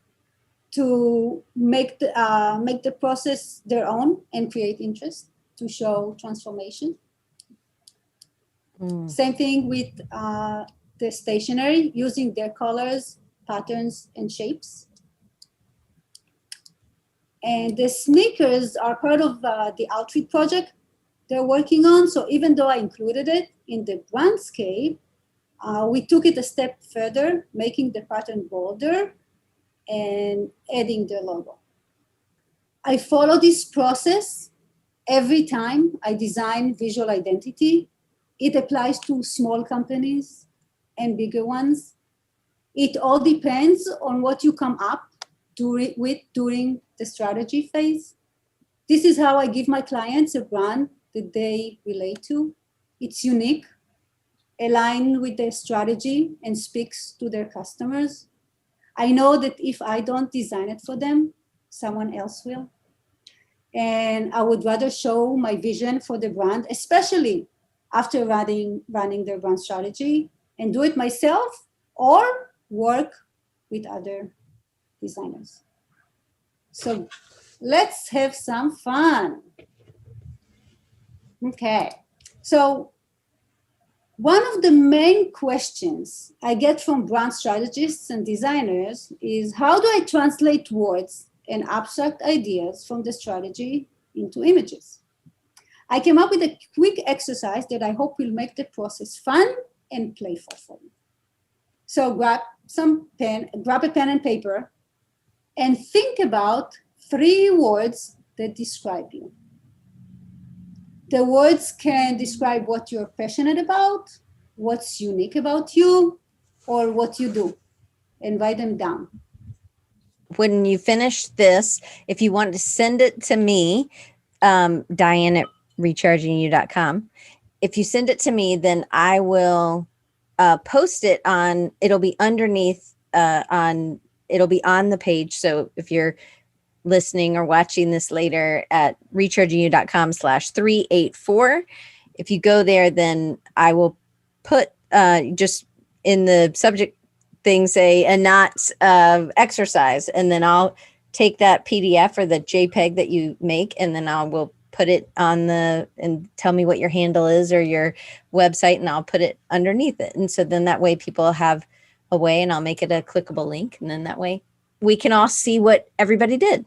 to make the process their own and create interest to show transformation. Same thing with the stationery, using their colors, patterns, and shapes. And the sneakers are part of the outfit project they're working on. So even though I included it in the brandscape, we took it a step further, making the pattern bolder and adding the logo. I follow this process every time I design visual identity. It applies to small companies and bigger ones. It all depends on what you come up with during the strategy phase. This is how I give my clients a brand that they relate to. It's unique, aligned with their strategy, and speaks to their customers. I know that if I don't design it for them, someone else will. And I would rather show my vision for the brand, especially after running their brand strategy, and do it myself or work with other designers. So let's have some fun. Okay, so one of the main questions I get from brand strategists and designers is, how do I translate words and abstract ideas from the strategy into images? I came up with a quick exercise that I hope will make the process fun and playful for you. So grab a pen and paper, and think about 3 words that describe you. The words can describe what you're passionate about, what's unique about you, or what you do, and write them down. When you finish this, if you want to send it to me, Diane at rechargingyou.com. If you send it to me, then I will post it on, it'll be underneath it'll be on the page. So if you're listening or watching this later at rechargingyou.com/384, if you go there, then I will put just in the subject thing, say Anat's exercise, and then I'll take that PDF or the JPEG that you make, and then I will put it on and tell me what your handle is or your website, and I'll put it underneath it. And so then that way people have a way, and I'll make it a clickable link, and then that way we can all see what everybody did.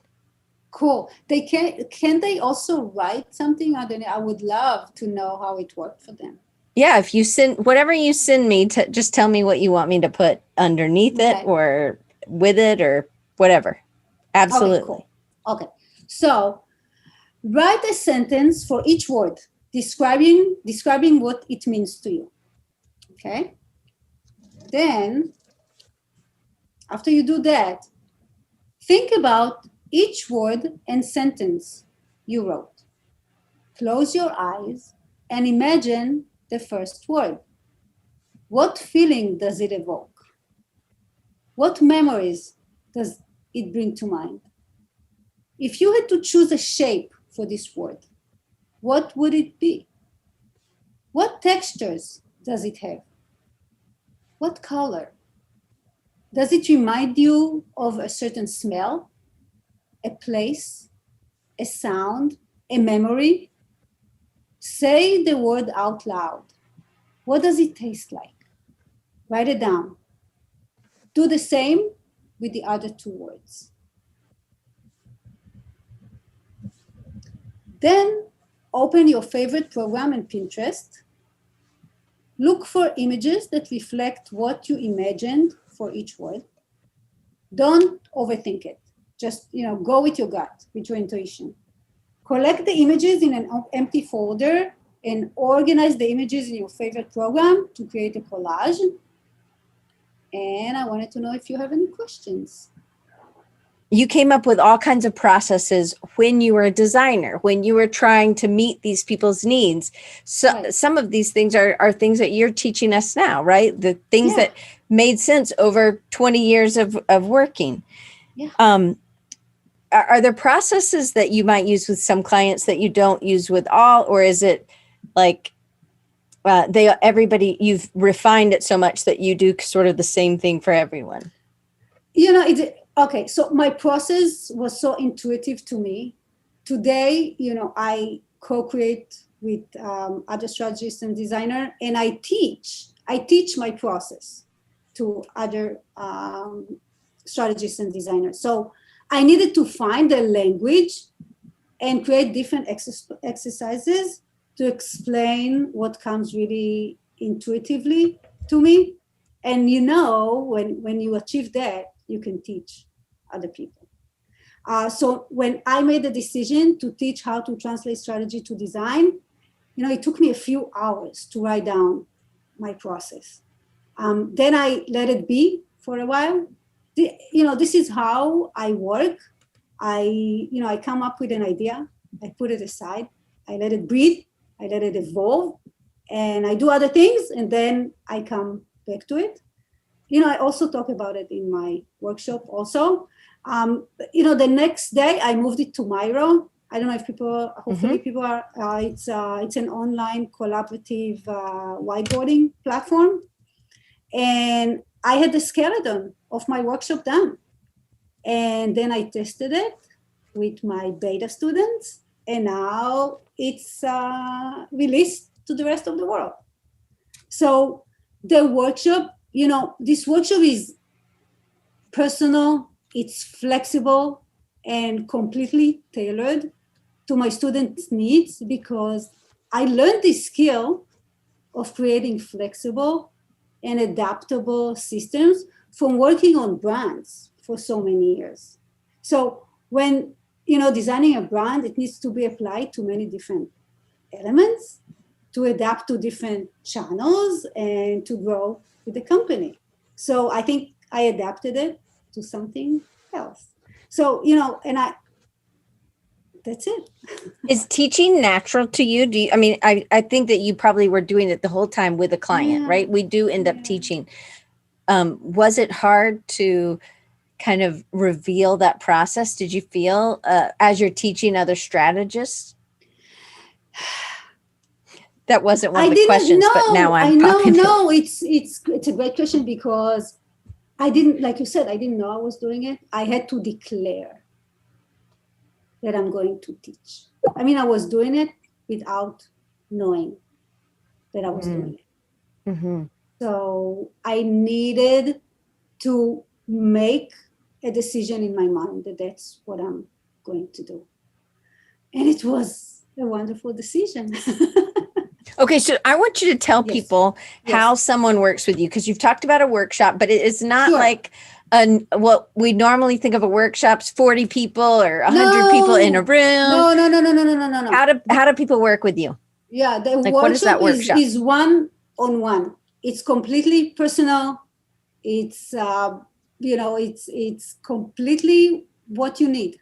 Cool. Can they also write something? I would love to know how it worked for them. Yeah, if you send whatever you send me, just tell me what you want me to put underneath it or with it or whatever. Absolutely. Okay, cool. Okay. So write a sentence for each word describing what it means to you. Okay. Then after you do that, think about each word and sentence you wrote. Close your eyes and imagine the first word. What feeling does it evoke? What memories does it bring to mind? If you had to choose a shape for this word, what would it be? What textures does it have? What color? Does it remind you of a certain smell, a place, a sound, a memory? Say the word out loud. What does it taste like? Write it down. Do the same with the other 2 words. Then open your favorite program in Pinterest. Look for images that reflect what you imagined for each word. Don't overthink it. Just, go with your gut, with your intuition. Collect the images in an empty folder and organize the images in your favorite program to create a collage. And I wanted to know if you have any questions. You came up with all kinds of processes when you were a designer, when you were trying to meet these people's needs. So right. Some of these things are things that you're teaching us now, right? The things that made sense over 20 years of working. Yeah. Are there processes that you might use with some clients that you don't use with all, or is it like you've refined it so much that you do sort of the same thing for everyone? Okay, so my process was so intuitive to me. Today, I co-create with other strategists and designers, and I teach my process to other strategists and designers. So I needed to find a language and create different exercises to explain what comes really intuitively to me. And when you achieve that, you can teach other people. So when I made the decision to teach how to translate strategy to design, it took me a few hours to write down my process. Then I let it be for a while. This is how I work. I come up with an idea, I put it aside, I let it breathe, I let it evolve, and I do other things, and then I come back to it. I also talk about it in my workshop also. The next day I moved it to Miro. I don't know if hopefully people are, it's an online collaborative whiteboarding platform. And I had the skeleton of my workshop done. And then I tested it with my beta students, and now it's released to the rest of the world. So the workshop, this workshop is personal, it's flexible, and completely tailored to my students' needs, because I learned this skill of creating flexible and adaptable systems from working on brands for so many years. So when, designing a brand, it needs to be applied to many different elements to adapt to different channels and to grow with the company. So I think I adapted it to something else. So, that's it. Is teaching natural to you? I think that you probably were doing it the whole time with a client, right? We do end up teaching. Was it hard to kind of reveal that process? Did you feel as you're teaching other strategists? That wasn't one of the questions, but now I'm popping it. It's a great question, because I didn't, like you said, I didn't know I was doing it. I had to declare that I'm going to teach. I was doing it without knowing that I was doing it. Mm-hmm. So I needed to make a decision in my mind that that's what I'm going to do. And it was a wonderful decision. Okay, so I want you to tell people how someone works with you, because you've talked about a workshop, but it's not like what we normally think of a workshop's 40 people or 100 people in a room. No. How do people work with you? Yeah, the what is that workshop? Is one-on-one. It's completely personal. It's it's completely what you need.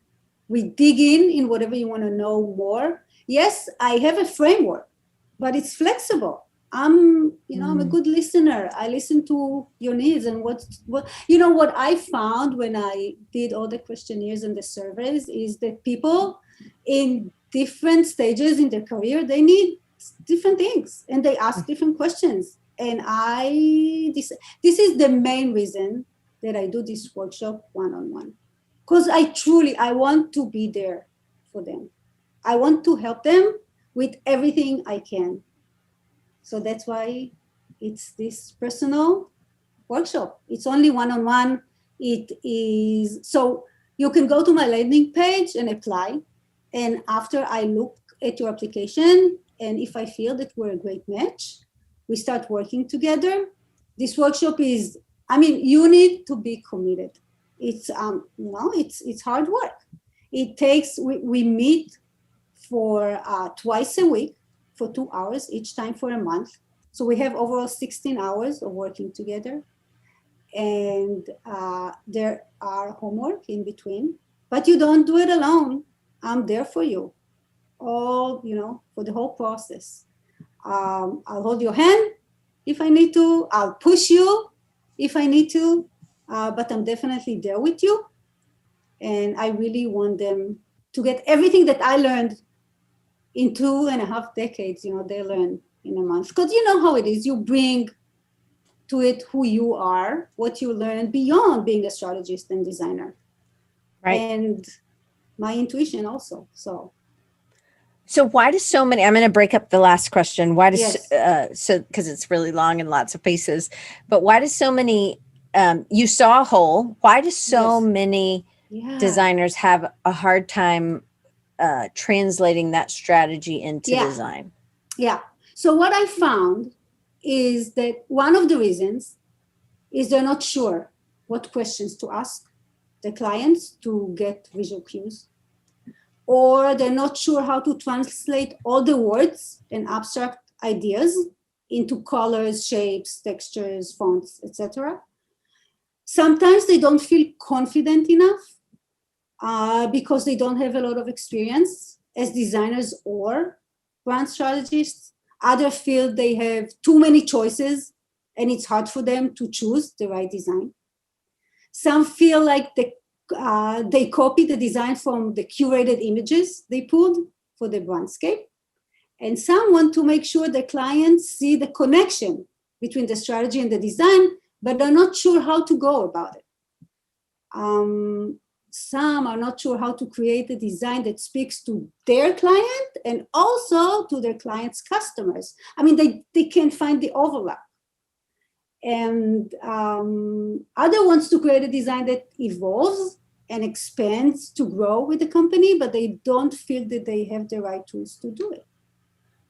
We dig in whatever you want to know more. Yes, I have a framework, but it's flexible. I'm a good listener. I listen to your needs, and what I found when I did all the questionnaires and the surveys is that people in different stages in their career, they need different things, and they ask different questions. And this is the main reason that I do this workshop one-on-one, because I want to be there for them. I want to help them with everything I can. So that's why it's this personal workshop. It's only one-on-one. It is, so you can go to my landing page and apply. And after I look at your application, and if I feel that we're a great match, we start working together. This workshop is, you need to be committed. It's, it's hard work. It takes, we meet for twice a week for 2 hours, each time for a month. So we have overall 16 hours of working together. And there are homework in between, but you don't do it alone. I'm there for you, all, for the whole process. I'll hold your hand if I need to. I'll push you if I need to, but I'm definitely there with you. And I really want them to get everything that I learned in 2.5 decades. They learn in a month, because you know how it is. You bring to it who you are, what you learn beyond being a strategist and designer, right? And my intuition also. So why do so many, I'm going to break up the last question. Why does, because it's really long and lots of faces, but why do so many, you saw a hole, why do so many designers have a hard time translating that strategy into design? Yeah. So what I found is that one of the reasons is they're not sure what questions to ask the clients to get visual cues, or they're not sure how to translate all the words and abstract ideas into colors, shapes, textures, fonts, etc. Sometimes they don't feel confident enough because they don't have a lot of experience as designers or brand strategists. Others feel they have too many choices and it's hard for them to choose the right design. Some feel like they copy the design from the curated images they pulled for the brandscape. And some want to make sure the clients see the connection between the strategy and the design, but they're not sure how to go about it. Some are not sure how to create a design that speaks to their client and also to their client's customers. I mean, they can't find the overlap. And other wants to create a design that evolves and expands to grow with the company, but they don't feel that they have the right tools to do it.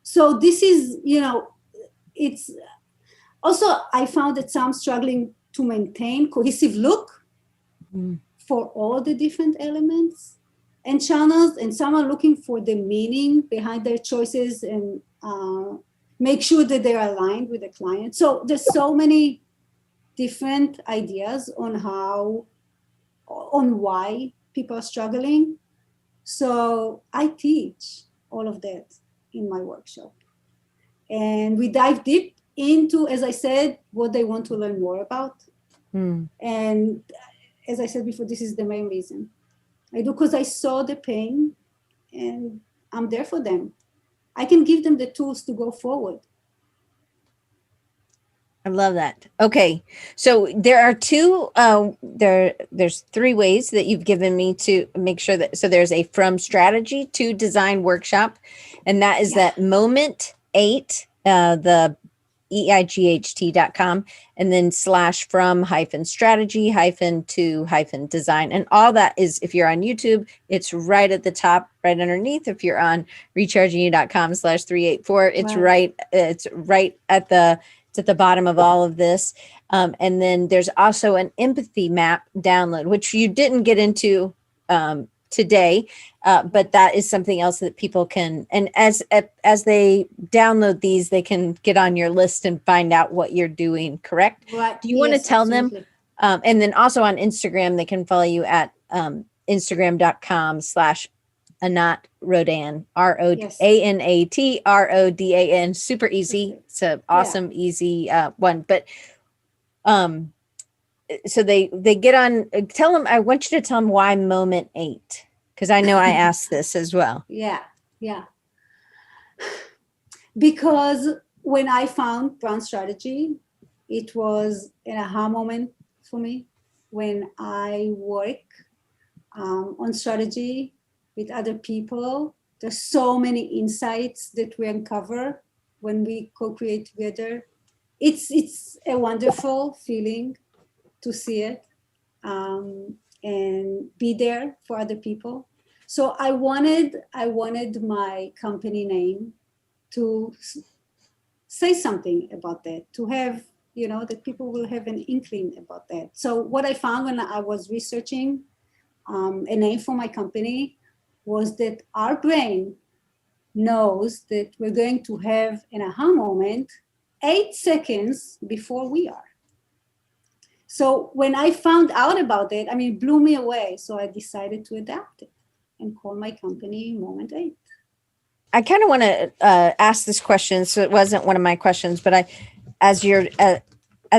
So this is, it's also, I found that some struggling to maintain cohesive look for all the different elements and channels, and some are looking for the meaning behind their choices and make sure that they're aligned with the client. So there's so many different ideas on why people are struggling. So I teach all of that in my workshop. And we dive deep into, as I said, what they want to learn more about. And as I said before, this is the main reason. I do because I saw the pain and I'm there for them. I can give them the tools to go forward. I love that. Okay. So there are there's 3 ways that you've given me to make sure that, so there's a from strategy to design workshop. And that is that moment 8, the EIGHT.com, and then /from-strategy-to-design. And all that is, if you're on YouTube, it's right at the top, right underneath. If you're on rechargingyou.com/384, it's right at the bottom of all of this. And then there's also an empathy map download, which you didn't get into today, but that is something else that people can, and as they download these, they can get on your list and find out what you're doing, correct? Right. Do you want to tell absolutely. them? And then also on Instagram, they can follow you at Instagram.com/Anat Rodan, Anat Rodan. Super easy. It's an awesome, easy one. But so they get on, tell them, I want you to tell them why moment 8, because I know I asked this as well. Yeah. Because when I found brand strategy, it was an aha moment for me when I work on strategy with other people. There's so many insights that we uncover when we co-create together. It's a wonderful feeling to see it and be there for other people. So I wanted my company name to say something about that, to have, that people will have an inkling about that. So what I found when I was researching a name for my company was that our brain knows that we're going to have an aha moment 8 seconds before we are. So when I found out about it, it blew me away. So I decided to adapt it and call my company Moment 8. I kind of want to ask this question. So it wasn't one of my questions, but as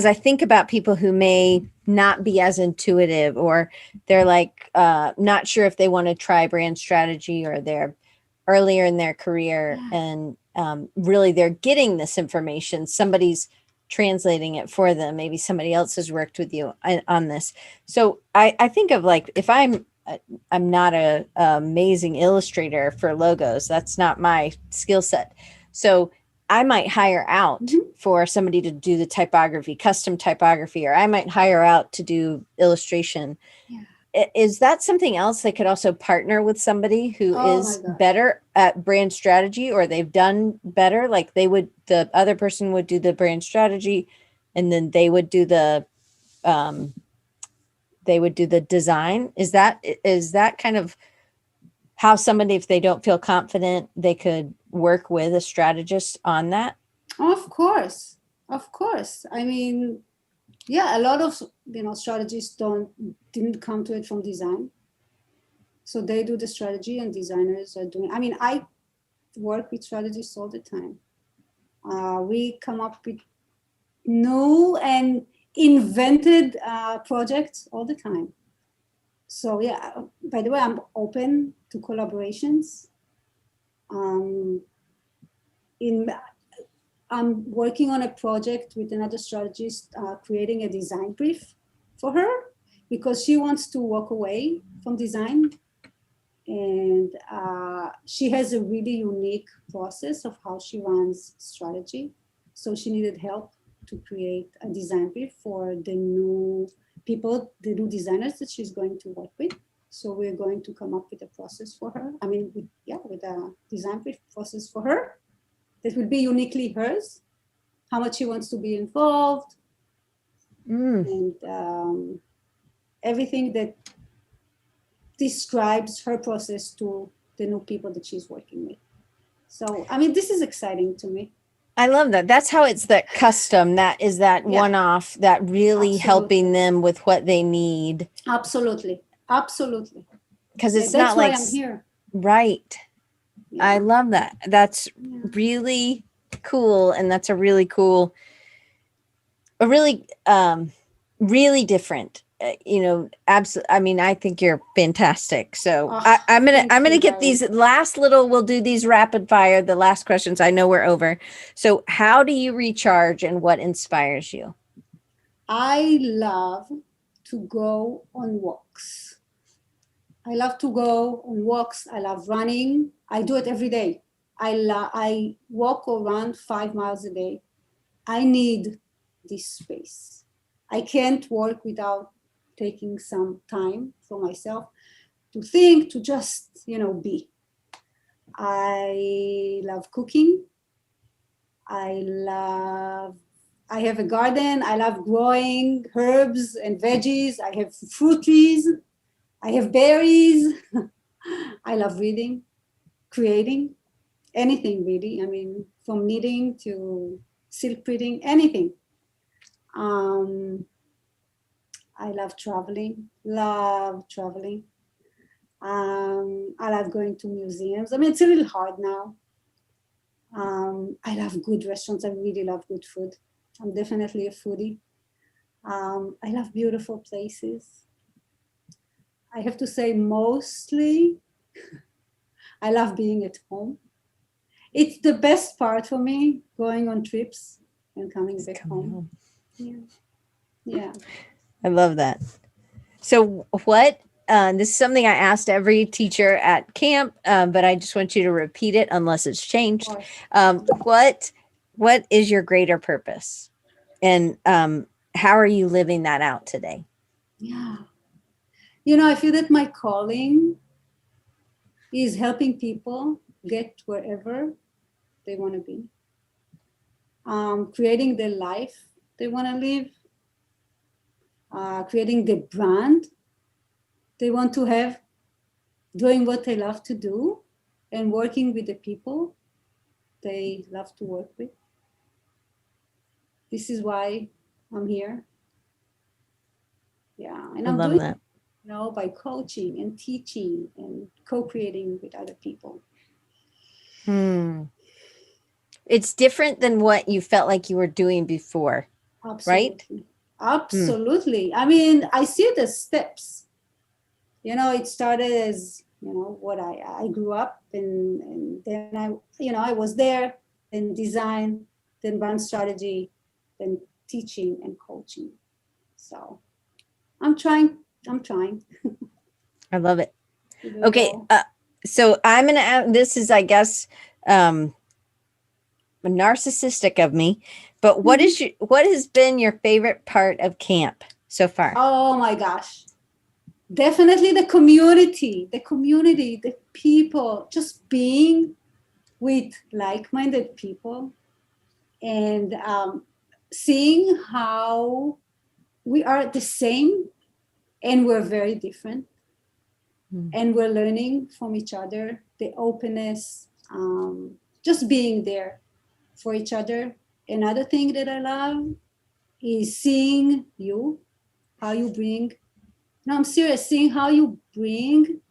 I think about people who may not be as intuitive, or they're like not sure if they want to try brand strategy, or they're earlier in their career, and really they're getting this information. Somebody's translating it for them. Maybe somebody else has worked with you on this. So I think of, like, if I'm not a amazing illustrator for logos, that's not my skill set. So I might hire out for somebody to do the typography, custom typography, or I might hire out to do illustration. Yeah. Is that something else they could also partner with somebody who is better at brand strategy, or they've done better? Like the other person would do the brand strategy, and then they would do the design. Is that kind of how somebody, if they don't feel confident, they could work with a strategist on that? Of course. A lot of strategists didn't come to it from design. So they do the strategy and designers are doing, I mean, I work with strategists all the time. We come up with new and invented projects all the time. So yeah, by the way, I'm open to collaborations. I'm working on a project with another strategist, creating a design brief for her because she wants to walk away from design. And she has a really unique process of how she runs strategy. So she needed help to create a design brief for the new people, the new designers that she's going to work with. So we're going to come up with a process for her. I mean, with a design brief process for her that will be uniquely hers, how much she wants to be involved, and everything that describes her process to the new people that she's working with. So, I mean, this is exciting to me. I love that. That's how it's that custom. That is that one-off that really helping them with what they need. Absolutely. Because it's not like, that's why I'm here. Right. Yeah. I love that. That's really cool. And that's a really cool, really different, absolutely. I mean, I think you're fantastic. So I'm going to get these last little, we'll do these rapid fire, the last questions. I know we're over. So how do you recharge and what inspires you? I love to go on walks. I love running. I do it every day. I walk or run 5 miles a day. I need this space. I can't work without taking some time for myself to think, to just, be. I love cooking. I have a garden. I love growing herbs and veggies. I have fruit trees. I have berries. I love reading, creating, anything really. I mean, from knitting to silk printing, anything. I love traveling. I love going to museums. I mean, it's a little hard now. I love good restaurants. I really love good food. I'm definitely a foodie. I love beautiful places. I have to say mostly I love being at home. It's the best part for me, going on trips and coming back home. Yeah. I love that. So what, this is something I asked every teacher at camp, but I just want you to repeat it unless it's changed. What is your greater purpose? And how are you living that out today? Yeah. I feel that my calling is helping people get wherever they want to be, creating the life they want to live, creating the brand they want to have, doing what they love to do, and working with the people they love to work with. This is why I'm here. Yeah, and I'm doing that. By coaching and teaching and co-creating with other people. It's different than what you felt like you were doing before. Absolutely. Right? Absolutely. I mean, I see the steps. It started as, what I grew up and then I was there, then design, then brand strategy, then teaching and coaching. So I'm trying. I love it. Okay. So I'm going to add, this is, I guess, narcissistic of me, but what has been your favorite part of camp so far? Oh my gosh. Definitely the community, the people, just being with like-minded people and seeing how we are the same and we're very different. And we're learning from each other, the openness, just being there for each other. Another thing that I love is seeing how you bring, no, I'm serious, seeing how you bring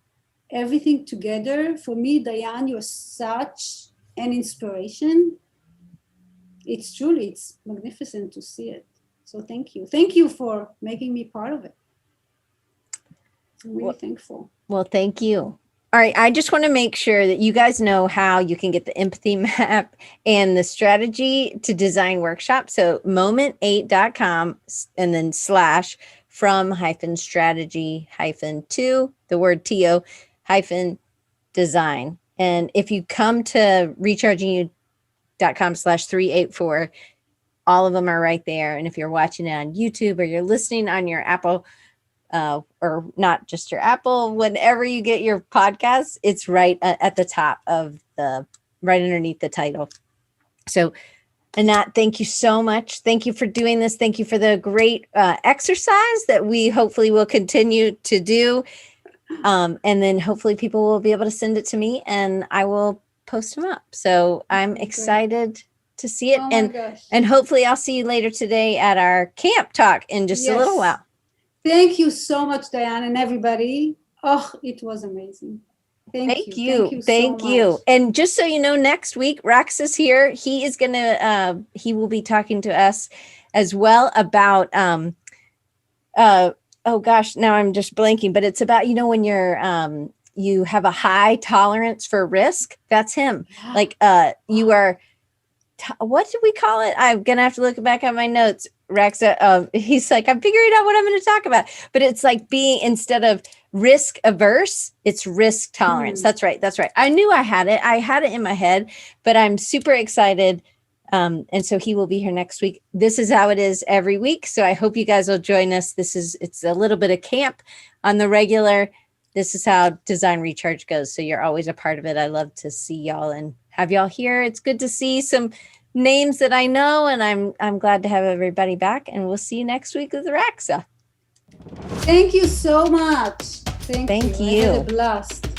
everything together. For me, Diane, you're such an inspiration. It's magnificent to see it. So thank you. Thank you for making me part of it. I'm really thankful. Well, thank you. All right. I just want to make sure that you guys know how you can get the empathy map and the strategy to design workshop. So moment8.com and then / from strategy -to the word TO -design. And if you come to rechargingyou.com/384, all of them are right there. And if you're watching it on YouTube or you're listening on your Apple, or not just your Apple, whenever you get your podcasts, it's right at the top of right underneath the title. So, Anat, thank you so much. Thank you for doing this. Thank you for the great exercise that we hopefully will continue to do. And then hopefully people will be able to send it to me and I will post them up. So I'm excited to see it. And hopefully I'll see you later today at our camp talk in just a little while. Thank you so much, Diane, and everybody. Oh, it was amazing. Thank you. And just so you know, next week, Rex is here. He is going to, he will be talking to us as well about, oh gosh, now I'm just blanking, but it's about, when you're, you have a high tolerance for risk. That's him. Like, you are, what do we call it? I'm going to have to look back at my notes. Rex, he's like, I'm figuring out what I'm going to talk about, but it's like being, instead of risk averse, it's risk tolerance. That's right. I knew I had it in my head, but I'm super excited. And so he will be here next week. This is how it is every week. So I hope you guys will join us. It's a little bit of camp on the regular. This is how Design Recharge goes. So you're always a part of it. I love to see y'all and have y'all here. It's good to see some names that I know, and I'm glad to have everybody back, and we'll see you next week with Raxa. Thank you so much. Thank you. I had a blast.